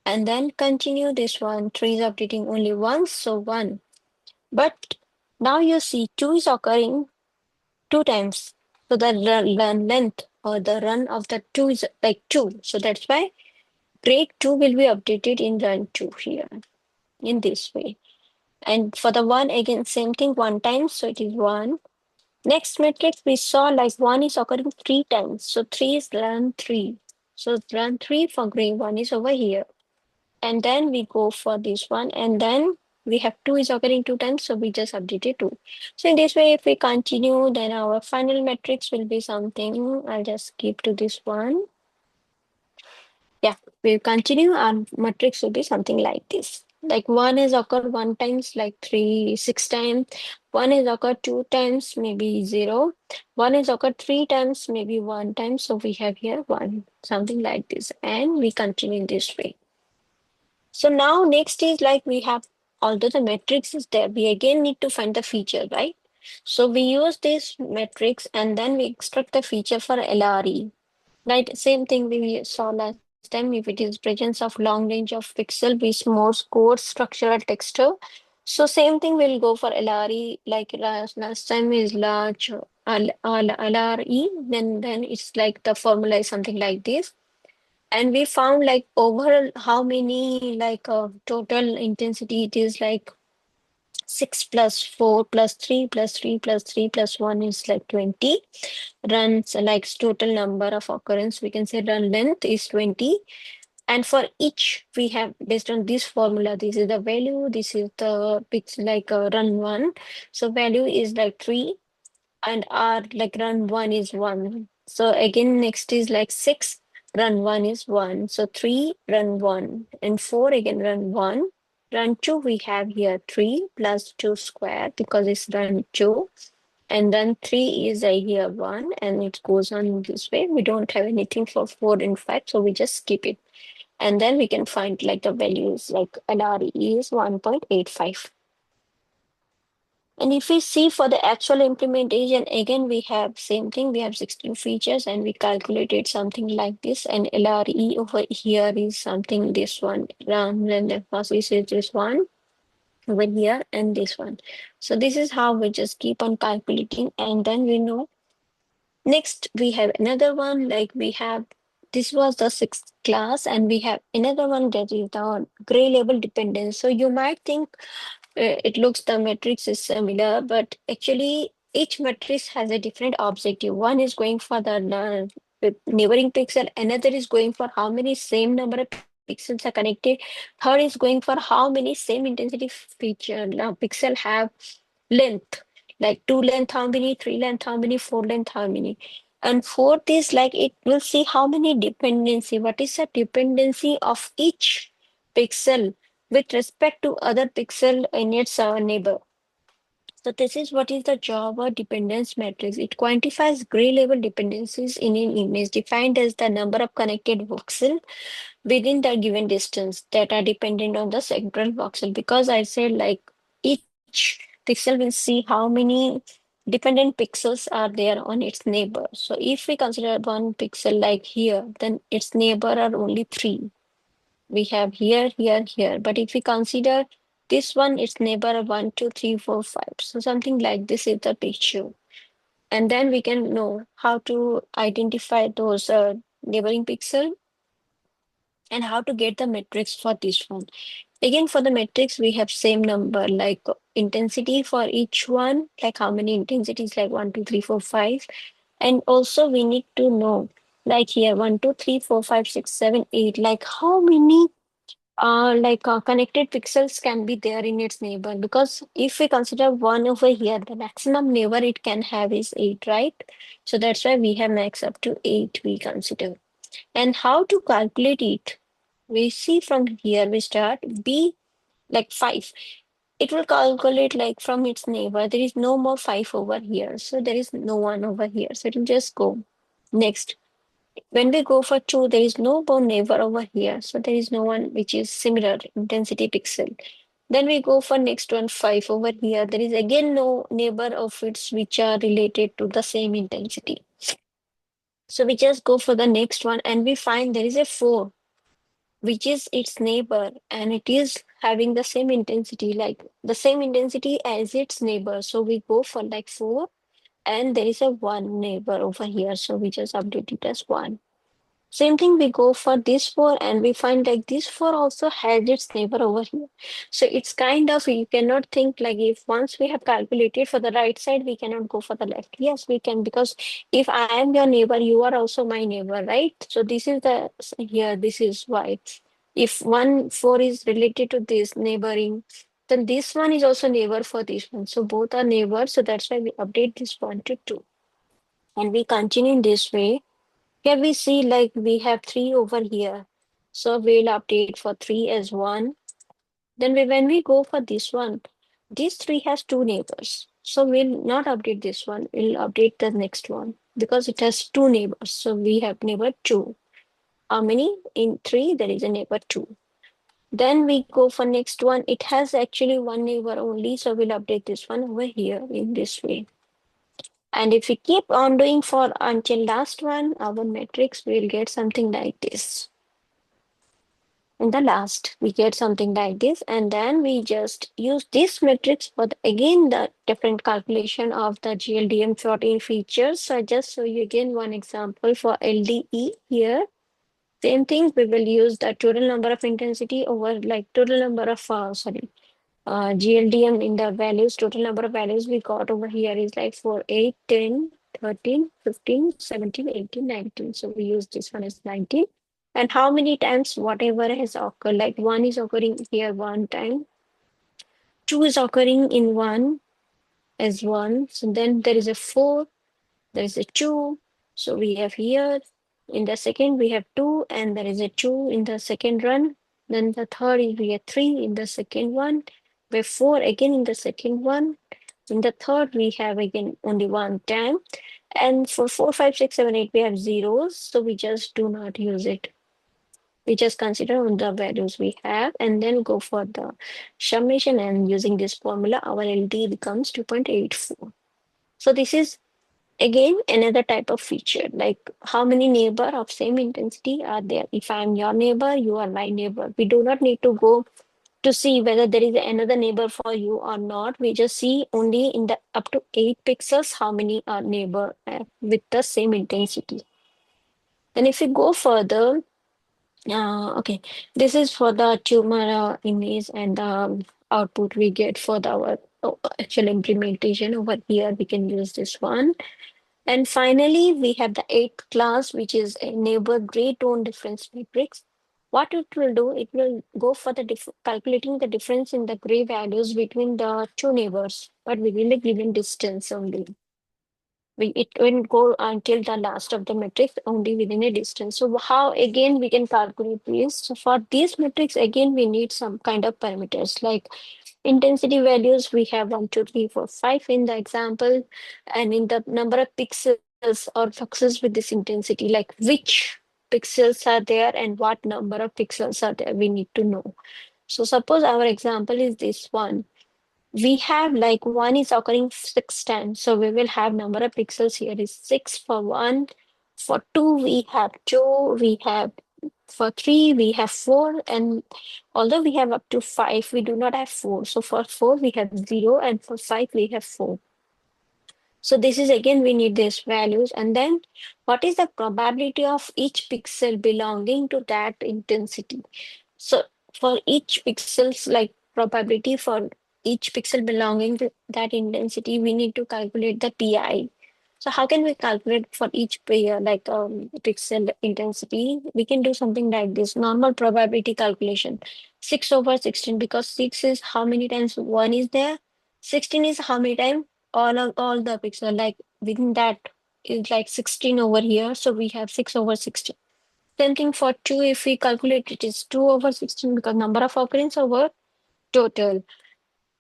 Speaker 4: And then continue this one. 3 is updating only once, so 1. But now you see 2 is occurring 2 times. So the length or the run of the 2 is like 2. So that's why grade 2 will be updated in run 2 here in this way. And for the 1, again, same thing 1 time. So it is 1. Next matrix, we saw like 1 is occurring 3 times. So 3 is run 3. So run 3 for grade 1 is over here. And then we go for this one. And then we have 2 is occurring 2 times. So we just updated 2. So in this way, if we continue, then our final matrix will be something. I'll just skip to this one. Yeah, we'll continue. Our matrix will be something like this. Like 1 is occurred 1 times, like 3, 6 times. 1 is occurred 2 times, maybe 0. 1 is occurred 3 times, maybe 1 time. So we have here 1, something like this. And we continue in this way. So now next is like we have, although the matrix is there, we again need to find the feature, right? So we use this matrix and then we extract the feature for LRE. Right, same thing we saw last time. If it is presence of long range of pixel with more coarse structural texture. So same thing will go for LRE, like last time is large LRE, then it's like the formula is something like this. And we found like overall how many like total intensity it is like 6 plus 4 plus 3 plus 3 plus 3 plus 1 is like 20. Runs like total number of occurrence, we can say run length is 20. And for each we have based on this formula, this is the value, this is the pixel like run 1. So value is like 3 and R like run 1 is 1. So again next is like 6, run 1 is 1. So 3 run 1 and 4 again run 1. Run 2 we have here 3 plus 2 square because it's run 2. And then 3 is here 1 and it goes on this way. We don't have anything for 4 and 5, so we just skip it. And then we can find like the values like LRE is 1.85. And if we see for the actual implementation, again, we have same thing. We have 16 features and we calculated something like this. And LRE over here is something this one. Round and emphasis is this one over here and this one. So this is how we just keep on calculating and then we know. Next, we have another one, like we have, this was the 6th class and we have another one that is the gray label dependence. So you might think it looks the matrix is similar, but actually each matrix has a different objective. One is going for the neighboring pixel, another is going for how many same number of pixels are connected, third is going for how many same intensity feature pixel have length, like 2 length how many, 3 length how many, 4 length how many. And fourth is like it will see how many dependency, what is the dependency of each pixel with respect to other pixel in its neighbor. So this is what is the Java dependence matrix. It quantifies gray level dependencies in an image defined as the number of connected voxels within the given distance that are dependent on the central voxel. Because I said like each pixel will see how many dependent pixels are there on its neighbor. So if we consider one pixel like here, then its neighbor are only three. We have here, here, here. But if we consider this one, its neighbor are 1, 2, 3, 4, 5. So something like this is the picture. And then we can know how to identify those neighboring pixel and how to get the matrix for this one. Again, for the matrix, we have same number like intensity for each one, like how many intensities, like 1, 2, 3, 4, 5. And also we need to know, like here, 1, 2, 3, 4, 5, 6, 7, 8, like how many connected pixels can be there in its neighbor. Because if we consider one over here, the maximum neighbor it can have is 8, right? So that's why we have max up to 8 we consider. And how to calculate it? We see from here we start B like 5. It will calculate like from its neighbor. There is no more 5 over here. So there is no one over here. So it will just go next. When we go for 2, there is no more neighbor over here. So there is no one which is similar intensity pixel. Then we go for next one 5 over here. There is again no neighbor of its which are related to the same intensity. So we just go for the next one and we find there is a 4 which is its neighbor and it is having the same intensity, like the same intensity as its neighbor. So we go for like 4 and there is a 1 neighbor over here. So we just update it as 1. Same thing, we go for this 4 and we find like this 4 also has its neighbor over here. So it's kind of, you cannot think like if once we have calculated for the right side, we cannot go for the left. Yes, we can, because if I am your neighbor, you are also my neighbor, right? So this is the, here, this is why. If 1, 4 is related to this neighboring, then this one is also neighbor for this one. So both are neighbors. So that's why we update this 1 to 2. And we continue in this way. Here we see like we have 3 over here. So we'll update for 3 as 1. Then when we go for this one, this 3 has 2 neighbors. So we'll not update this one. We'll update the next one because it has 2 neighbors. So we have neighbor 2. How many? In 3, there is a neighbor 2. Then we go for next one. It has actually 1 neighbor only. So we'll update this one over here in this way. And if we keep on doing for until last one, our matrix will get something like this. In the last, we get something like this, and then we just use this matrix for again the different calculation of the GLDM 14 features. So I just show you again one example for LDE here. Same thing, we will use the total number of intensity over like total number of GLDM in the values, total number of values we got over here is like 4, 8, 10, 13, 15, 17, 18, 19. So we use this one as 19. And how many times whatever has occurred, like 1 is occurring here 1 time, 2 is occurring in 1 as 1. So then there is a 4, there is a 2. So we have here in the second we have 2 and there is a 2 in the second run. Then the third is we have 3 in the second one. We have 4 again in the second one. In the third we have again only 1 time. And for 4, 5, 6, 7, 8 we have zeros. So we just do not use it. We just consider the values we have and then go for the summation, and using this formula our LD becomes 2.84. So this is again another type of feature, like how many neighbor of same intensity are there. If I'm your neighbor, you are my neighbor. We do not need to go to see whether there is another neighbor for you or not. We just see only in the up to 8 pixels how many are neighbor with the same intensity. Then if we go further, okay, this is for the tumor image and the output we get for our actual implementation. Over here we can use this one. And finally, we have the 8th class, which is a neighbor gray tone difference matrix. What it will do, it will go for the calculating the difference in the gray values between the two neighbors, but within the given distance only. It won't go until the last of the matrix, only within a distance. So how again we can calculate this? So for this matrix, again, we need some kind of parameters like intensity values. We have 1, 2, 3, 4, 5 in the example, and in the number of pixels or fluxes with this intensity, like which pixels are there and what number of pixels are there, we need to know. So suppose our example is this one. We have like one is occurring 6 times. So we will have number of pixels here is 6 for one. For two, we have two. We have for three, we have four. And although we have up to five, we do not have four. So for four, we have 0. And for five, we have 4. So this is again, we need these values. And then what is the probability of each pixel belonging to that intensity? So for each pixels, like probability for each pixel belonging to that intensity, we need to calculate the PI. So how can we calculate for each pair, like pixel intensity? We can do something like this, normal probability calculation, 6 over 16, because 6 is how many times 1 is there. 16 is how many times all the pixel, like within that is like 16 over here. So we have 6 over 16. Same thing for 2, if we calculate it is 2 over 16 because number of occurrence over total.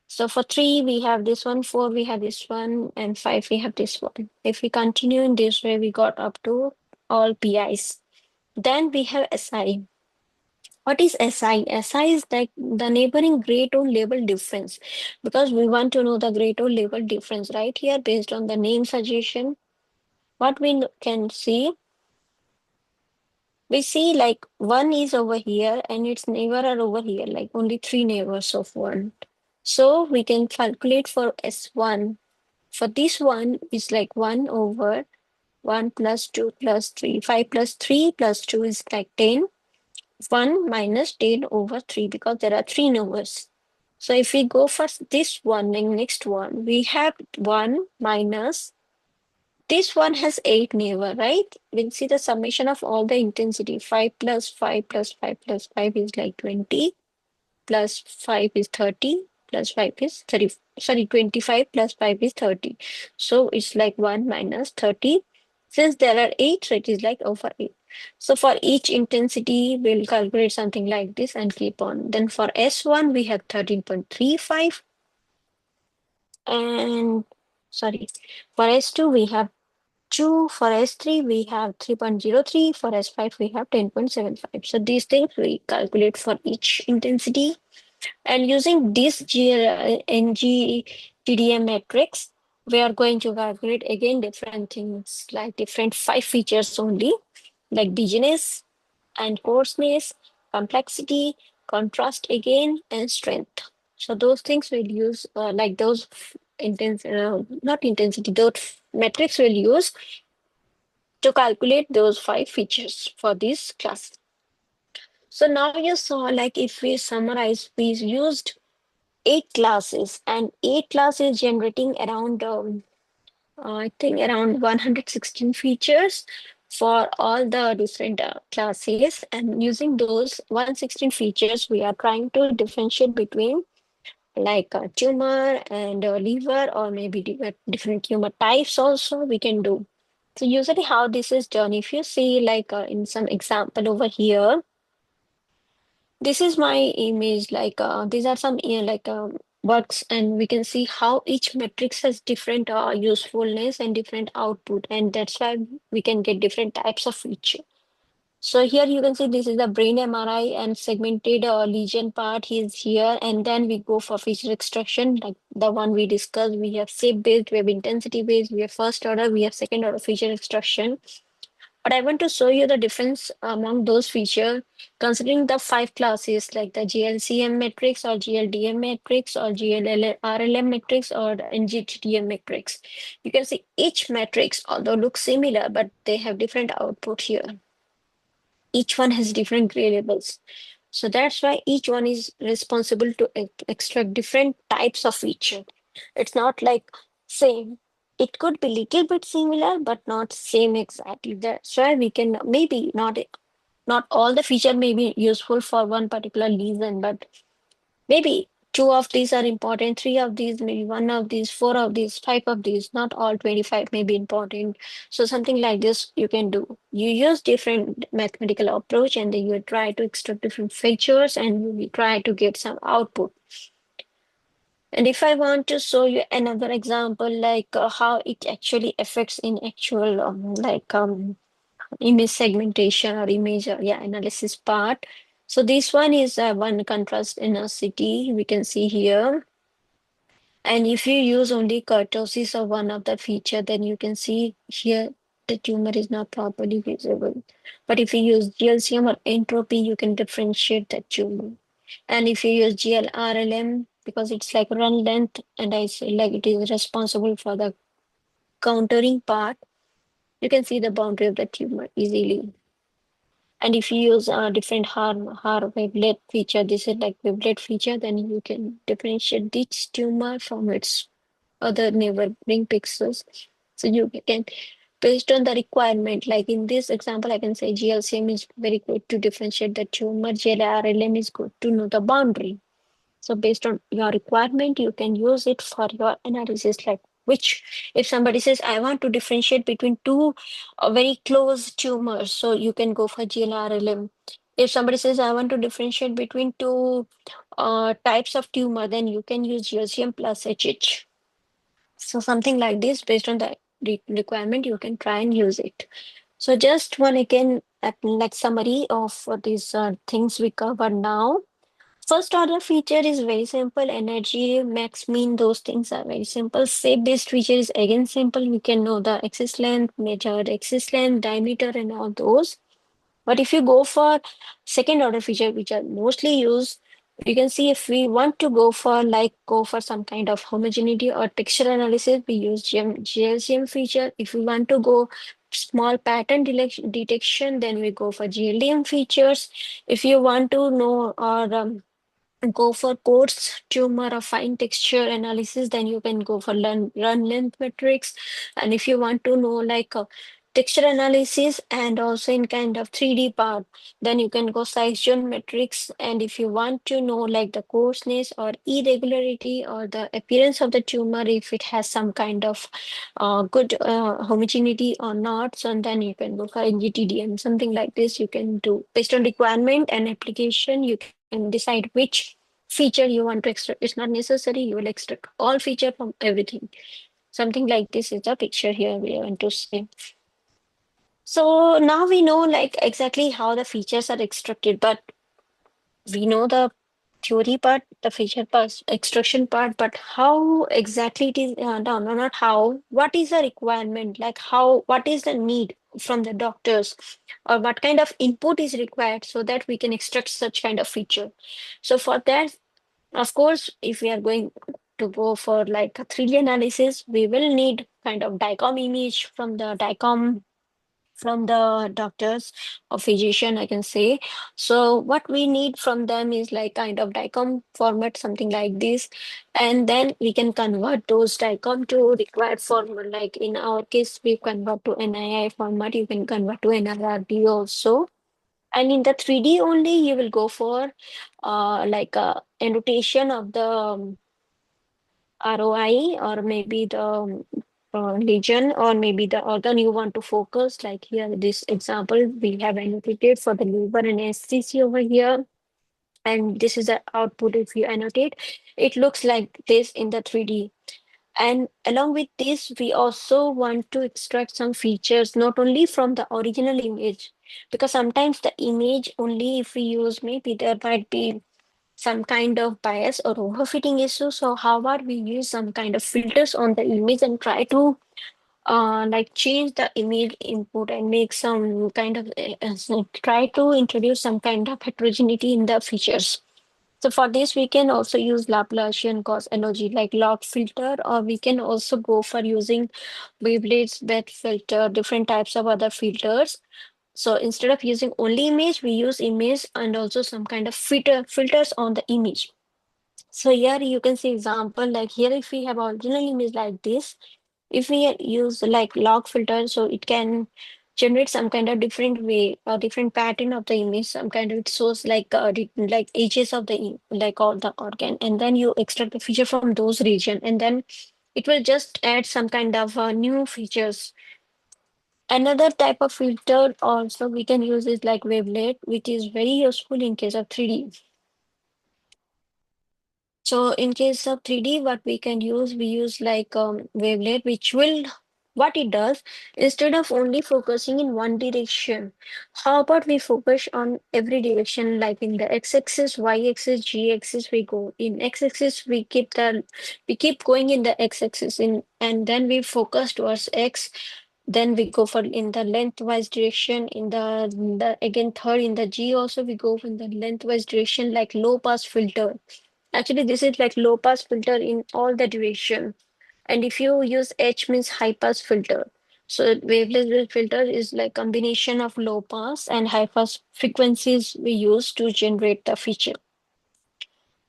Speaker 4: So for 3, we have this one, 4, we have this one, and 5, we have this one. If we continue in this way, we got up to all PIs. Then we have SI. What is SI? SI is like the neighboring gray tone level difference, because we want to know the gray tone level difference right here based on the name suggestion. What we can see, we see like one is over here and its neighbor are over here, like only 3 neighbors of one. So we can calculate for S1. For this one is like 1 over 1 plus 2 plus 3. 5 plus 3 plus 2 is like 10. 1 minus 10 over 3 because there are 3 neighbors. So if we go for this one and next one, we have 1 minus, this one has 8 neighbor, right? We'll see the summation of all the intensity. 5 plus 5 plus 5 plus 5 is like 20, plus 5 is 30, plus 5 is 30. Sorry, 25 plus 5 is 30. So it's like 1 minus 30. Since there are 8, so it is like over 8. So for each intensity, we'll calculate something like this and keep on. Then for S1, we have 13.35. And sorry, for S2, we have 2. For S3, we have 3.03. For S5, we have 10.75. So these things we calculate for each intensity. And using this NG-TDM matrix, we are going to calculate again different things, like different 5 features only, like dizziness and coarseness, complexity, contrast again, and strength. So those things we'll use, like those not intensity, those metrics we'll use to calculate those 5 features for this class. So now you saw, like if we summarize, we used 8 classes, and 8 classes generating around I think around 116 features for all the different classes. And using those 116 features, we are trying to differentiate between like a tumor and a liver, or maybe different tumor types also we can do. So usually how this is done, if you see like in some example over here, this is my image, like these are some like works, and we can see how each matrix has different usefulness and different output, and that's why we can get different types of feature. So here you can see this is the brain MRI, and segmented lesion part is here, and then we go for feature extraction, like the one we discussed. We have shape based, we have intensity based, we have first order, we have second order feature extraction. But I want to show you the difference among those features, considering the 5 classes like the GLCM matrix or GLDM matrix or GLRLM matrix or the NGTDM matrix. You can see each matrix, although looks similar, but they have different output here. Each one has different gray labels. So that's why each one is responsible to extract different types of feature. It's not like same. It could be little bit similar, but not same exactly. That's why we can maybe not all the feature may be useful for one particular reason, but maybe 2 of these are important, 3 of these, maybe 1 of these, 4 of these, 5 of these, not all 25 may be important. So something like this you can do. You use different mathematical approach and then you try to extract different features and you try to get some output. And if I want to show you another example, like how it actually affects in actual image segmentation or image analysis part. So this one is one contrast intensity we can see here. And if you use only kurtosis of one of the feature, then you can see here the tumor is not properly visible. But if you use GLCM or entropy, you can differentiate the tumor. And if you use GLRLM, because it's like run length, and I say like it is responsible for the countering part, you can see the boundary of the tumor easily. And if you use a different Haar wavelet feature, this is like wavelet feature, then you can differentiate this tumor from its other neighboring pixels. So you can, based on the requirement, like in this example, I can say GLCM is very good to differentiate the tumor, GLRLM is good to know the boundary. So based on your requirement, you can use it for your analysis, like which, if somebody says, I want to differentiate between two very close tumors, so you can go for GLRLM. If somebody says, I want to differentiate between two types of tumor, then you can use GLCM plus HH. So something like this, based on the requirement, you can try and use it. So just one again, like summary of these things we covered now. First order feature is very simple. Energy, max, mean, those things are very simple. Shape based feature is again simple. We can know the axis length, measured axis length, diameter, and all those. But if you go for second order feature, which are mostly used, you can see if we want to go for some kind of homogeneity or texture analysis, we use GLCM feature. If we want to go small pattern detection, then we go for GLDM features. If you want to know or go for coarse tumor or fine texture analysis, then you can go for run length metrics. And if you want to know like texture analysis and also in kind of 3D part, then you can go size zone metrics. And if you want to know like the coarseness or irregularity or the appearance of the tumor, if it has some kind of good homogeneity or not, so then you can go for NGTDM, something like this you can do based on requirement and application. You can decide which feature you want to extract. It's not necessary you will extract all feature from everything. Something like this is the picture here we want to say. So now we know like exactly how the features are extracted, but we know the theory part, the feature part, extraction part, but how exactly it is no, not how, what is the requirement, like how, what is the need from the doctors, or what kind of input is required so that we can extract such kind of feature. So for that, of course, if we are going to go for like a 3D analysis, we will need kind of DICOM image from the doctors or physician, I can say. So what we need from them is like kind of DICOM format, something like this. And then we can convert those DICOM to required format. Like in our case, we convert to NII format. You can convert to NRRD also. And in the 3D only, you will go for like a annotation of the ROI, or maybe the lesion, or maybe the organ you want to focus. Like here, this example, we have annotated for the liver and SCC over here. And this is the output if you annotate. It looks like this in the 3D. And along with this, we also want to extract some features, not only from the original image, because sometimes the image only if we use, maybe there might be some kind of bias or overfitting issue. So how about we use some kind of filters on the image and try to like change the image input and make some kind of try to introduce some kind of heterogeneity in the features. So for this, we can also use Laplacian cos analogy like log filter, or we can also go for using Wavelet's bed filter, different types of other filters. So instead of using only image, we use image and also some kind of filters on the image. So here you can see example, like here if we have original image like this, if we use like log filter, so it can generate some kind of different way or different pattern of the image, some kind of it shows like edges of the like all the organ, and then you extract the feature from those region, and then it will just add some kind of new features. Another type of filter also we can use is like wavelet, which is very useful in case of 3D. So in case of 3D, what we can use, we use like wavelet, which will, what it does, instead of only focusing in one direction, how about we focus on every direction, like in the x-axis, y-axis, g-axis, we go. In x-axis, we keep going in the x-axis, and then we focus towards x. Then we go for in the lengthwise direction, in the again third in the G also we go in the lengthwise direction, like low pass filter. Actually, this is like low pass filter in all the duration. And if you use H means high pass filter. So waveless filter is like combination of low pass and high pass frequencies we use to generate the feature.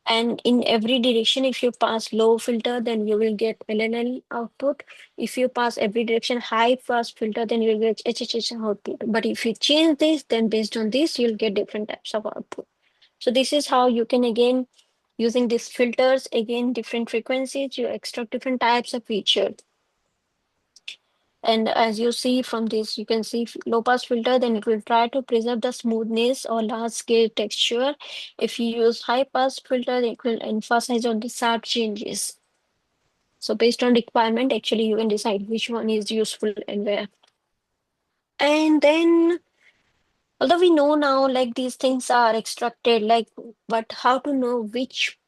Speaker 4: And in every direction, if you pass low filter, then you will get LNL output. If you pass every direction high pass filter, then you'll get HHH output. But if you change this, then based on this, you'll get different types of output. So this is how you can again, using these filters, again, different frequencies, you extract different types of feature. And as you see from this, you can see low pass filter, then it will try to preserve the smoothness or large scale texture. If you use high pass filter, it will emphasize on the sharp changes. So based on requirement, actually you can decide which one is useful and where. And then, although we know now like these things are extracted, like, but how to know which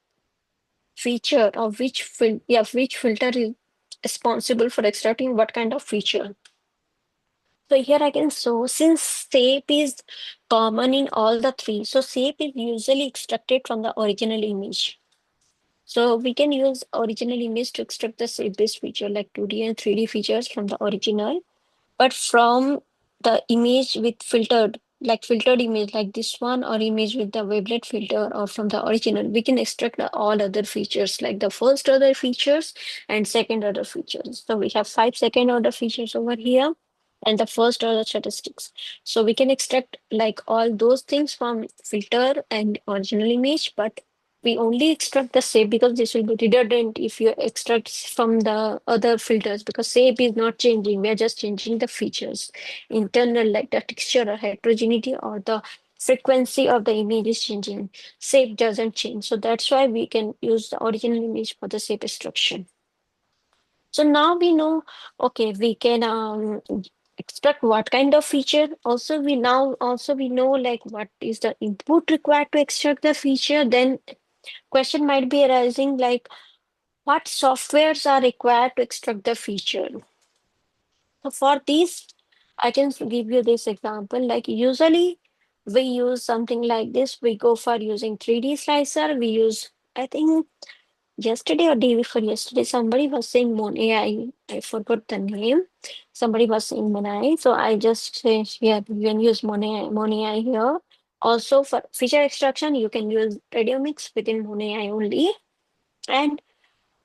Speaker 4: feature or which filter is responsible for extracting what kind of feature. So here I can show, since shape is common in all the three, so shape is usually extracted from the original image. So we can use original image to extract the shape-based feature like 2D and 3D features from the original. But from the image with filtered, like filtered image like this one, or image with the wavelet filter, or from the original, we can extract all other features like the first order features and second order features. So we have 5 second order features over here and the first order statistics. So we can extract like all those things from filter and original image, but we only extract the shape because this will be redundant if you extract from the other filters, because shape is not changing. We are just changing the features, internal like the texture or heterogeneity or the frequency of the image is changing. Shape doesn't change. So that's why we can use the original image for the shape extraction. So now we know, okay, we can extract what kind of feature. Also, we know like what is the input required to extract the feature. Then question might be arising like what softwares are required to extract the feature. So for this, I can give you this example. Like usually we use something like this. We go for using 3D slicer. We use, I think yesterday or day before yesterday, somebody was saying Monet. I forgot the name. Somebody was saying Monet. So I just say, yeah, you can use Monet here. Also for feature extraction, you can use RadioMix within Monet only. And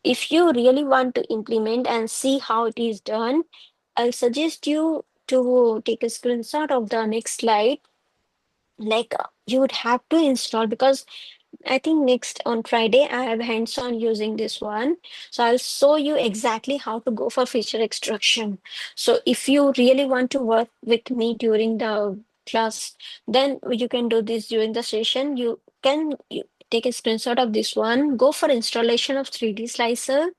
Speaker 4: if you really want to implement and see how it is done, I'll suggest you to take a screenshot of the next slide. Like you would have to install, because I think next on Friday I have hands-on using this one. So I'll show you exactly how to go for feature extraction. So if you really want to work with me during the class, then you can do this during the session. You take a screenshot of this one, go for installation of 3D slicer,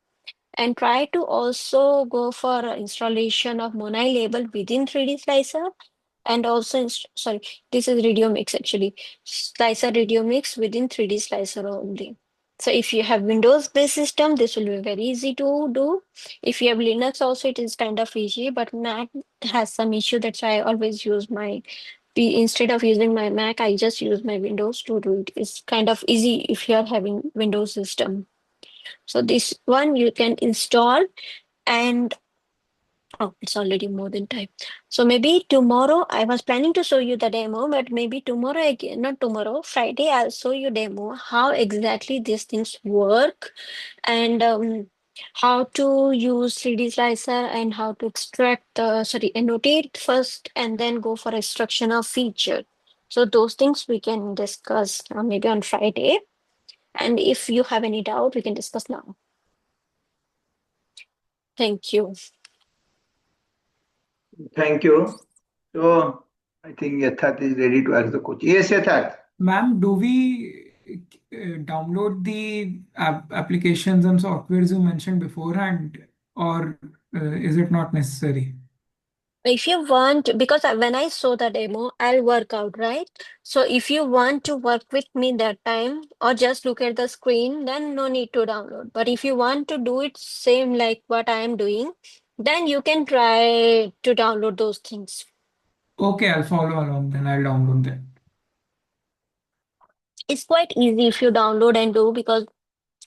Speaker 4: and try to also go for installation of Monet label within 3D slicer, and also sorry, this is RadioMix actually, slicer RadioMix within 3D slicer only. So if you have Windows based system, this will be very easy to do. If you have Linux also, it is kind of easy, but Mac has some issue. That's why I always use my instead of using my Mac, I just use my Windows to do it. It's kind of easy if you are having Windows system. So this one you can install, and oh, it's already more than time. So maybe tomorrow, I was planning to show you the demo, but maybe tomorrow again, not tomorrow, Friday, I'll show you demo how exactly these things work. And how to use 3D slicer and how to annotate first and then go for extraction of feature. So those things we can discuss maybe on Friday. And if you have any doubt, we can discuss now. Thank you.
Speaker 2: Thank you. So I think Yatharth is ready to ask the question. Yes, Yatharth.
Speaker 5: Ma'am, do we download the applications and softwares you mentioned beforehand, or is it not necessary?
Speaker 4: If you want, because when I saw the demo, I'll work out, right? So if you want to work with me that time or just look at the screen, then no need to download. But if you want to do it same like what I am doing, then you can try to download those things.
Speaker 5: Okay, I'll follow along then. I'll download that.
Speaker 4: It's quite easy if you download and do, because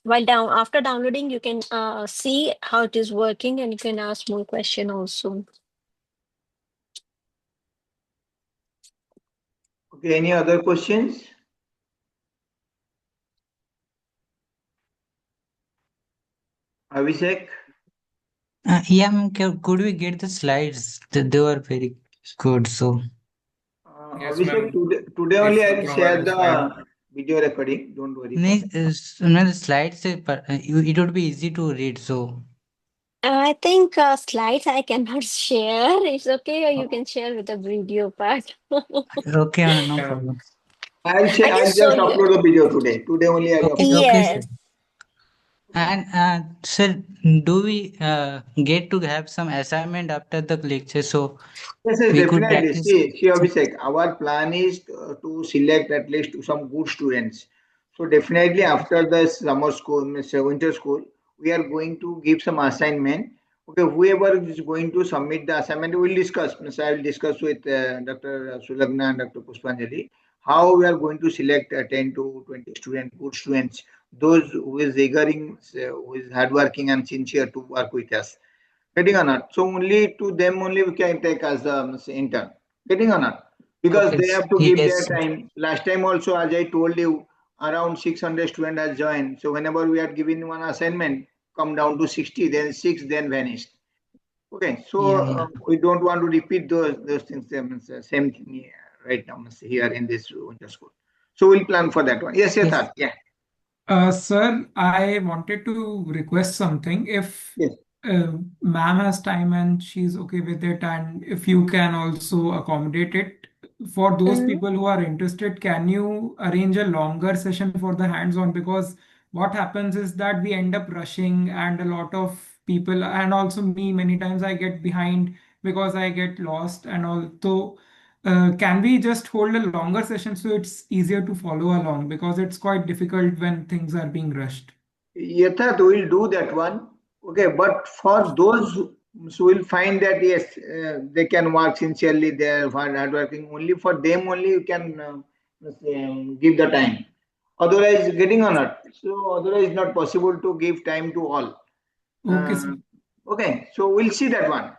Speaker 4: after downloading, you can see how it is working and you can ask more question also.
Speaker 2: Okay, any other questions? Abhishek?
Speaker 6: Yeah, ma'am, could we get the slides? They were very good. So,
Speaker 5: Yes,
Speaker 2: Abhishek,
Speaker 5: ma'am.
Speaker 2: today only
Speaker 5: If
Speaker 2: I
Speaker 5: you
Speaker 2: will
Speaker 5: provide
Speaker 2: share
Speaker 5: the slide.
Speaker 2: the video recording. Don't worry for
Speaker 6: next,
Speaker 2: that.
Speaker 6: no, the slides, it would be easy to read. So,
Speaker 4: I think slides I cannot share. It's okay, or you can share with the video part.
Speaker 6: okay, ma'am, no
Speaker 5: Yeah.
Speaker 6: problem.
Speaker 2: I'll
Speaker 4: I can
Speaker 2: just
Speaker 4: show you.
Speaker 2: upload the video today. Today only I'll
Speaker 6: Okay,
Speaker 2: upload.
Speaker 6: okay, sir.
Speaker 4: Yes.
Speaker 6: And sir, do we get to have some assignment after the lecture so
Speaker 2: Yes,
Speaker 6: we could
Speaker 2: definitely.
Speaker 6: practice?
Speaker 2: See, Abhishek, our plan is to select at least some good students. So definitely after the summer school, means winter school, we are going to give some assignment. Okay, whoever is going to submit the assignment, we will discuss. Means I will discuss with Dr. Sulagna and Dr. Pushpanjali how we are going to select 10 to 20 students, good students, those who is who is hardworking and sincere to work with us. Getting or not? So only to them only we can take as the intern. Getting or not? Because
Speaker 6: Okay,
Speaker 2: they have to give their
Speaker 6: yes, sir.
Speaker 2: time. Last time also, as I told you, around 600 students has joined. So whenever we are giving one assignment, come down to 60, then 6, then vanished. Okay, so
Speaker 6: Yeah, yeah.
Speaker 2: we don't want to repeat those things. Same thing right now here in this winter school. So we'll plan for that one. Yes,
Speaker 6: Yes.
Speaker 2: Yatharth. Yeah.
Speaker 5: Sir, I wanted to request something. If
Speaker 2: Yes.
Speaker 5: ma'am has time and she's okay with it, and if you can also accommodate it for those
Speaker 4: Mhm.
Speaker 5: people who are interested, can you arrange a longer session for the hands-on? Because what happens is that we end up rushing, and a lot of people, and also me, many times I get behind because I get lost and all. So can we just hold a longer session so it's easier to follow along, because it's quite difficult when things are being rushed?
Speaker 2: Yatharth will do that one. Okay, but for those who will find that yes, they can work sincerely, they are hardworking. Only for them only you can give the time. Otherwise, getting on it. So otherwise, it's not possible to give time to all.
Speaker 5: Okay, sir.
Speaker 2: Okay, so we'll see that one.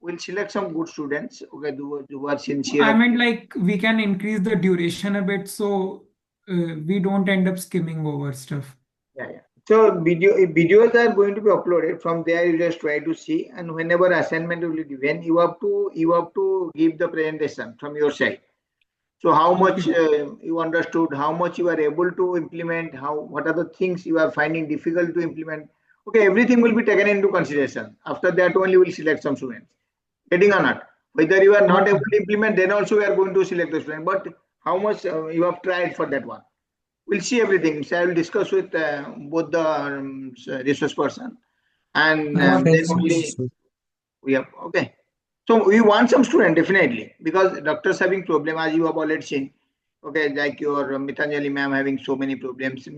Speaker 2: We'll select some good students. Okay, who are
Speaker 5: I
Speaker 2: sincere.
Speaker 5: meant like we can increase the duration a bit so we don't end up skimming over stuff.
Speaker 2: Yeah, yeah. So videos are going to be uploaded. From there, you just try to see, and whenever assignment will be given, you have to give the presentation from your side. So how much
Speaker 5: Okay.
Speaker 2: you understood, how much you are able to implement, what are the things you are finding difficult to implement. Okay, everything will be taken into consideration. After that, only we'll select some students. Getting or not? Whether you are not
Speaker 5: Okay.
Speaker 2: able to implement, then also we are going to select the student. But how much you have tried for that one? We'll see everything. So I will discuss with both the resource person, and
Speaker 5: Got it,
Speaker 2: then
Speaker 5: sir.
Speaker 2: only we have. Okay. So we want some student definitely, because doctors having problem, as you have already seen. Okay, like your Mitanjali ma'am having so many problems,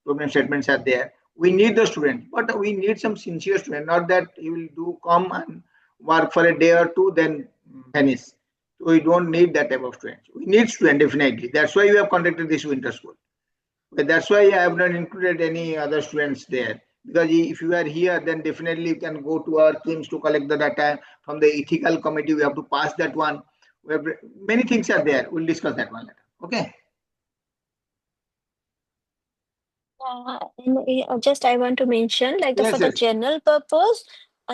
Speaker 2: problem statements are there. We need the student, but we need some sincere student. Not that he will come and work for a day or two, then vanish. So we don't need that type of students. We need student definitely. That's why we have conducted this winter school. But that's why I have not included any other students there. Because if you are here, then definitely you can go to our teams to collect the data from the ethical committee. We have to pass that one. Many things are there. We'll discuss that one later. Okay.
Speaker 4: Just I want to mention, like
Speaker 2: Yes,
Speaker 4: for the
Speaker 2: yes.
Speaker 4: general purpose,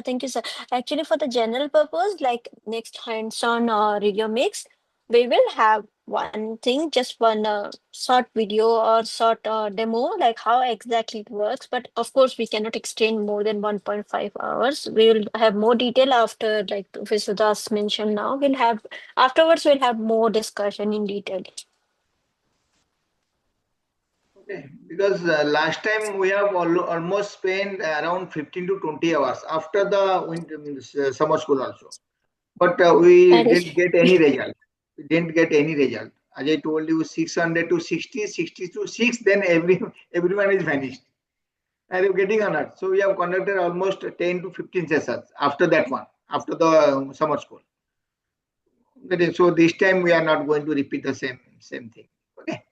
Speaker 4: thank you, sir. Actually, for the general purpose, like next hands-on radio mix, we will have one thing, just one short video or short demo, like how exactly it works. But of course, we cannot extend more than 1.5 hours. We will have more detail after, like Professor Das mentioned now. We'll have afterwards, we'll have more discussion in detail.
Speaker 2: Okay, because last time we have almost spent around 15 to 20 hours after the summer school also. But we
Speaker 4: That is
Speaker 2: didn't get any result. We didn't get any result. As I told you, 600 to 60, 60 to 6, then everyone is vanished. And you're getting on it. So we have conducted almost 10 to 15 sessions after that one, after the summer school. So this time we are not going to repeat the same thing. Okay.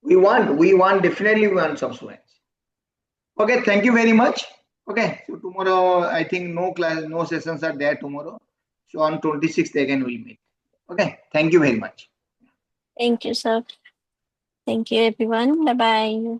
Speaker 2: Definitely we want some students. Okay, thank you very much. Okay, so tomorrow I think no class, no sessions are there tomorrow. So on 26th again we'll meet. Okay, thank you very much.
Speaker 4: Thank you, sir. Thank you, everyone. Bye bye.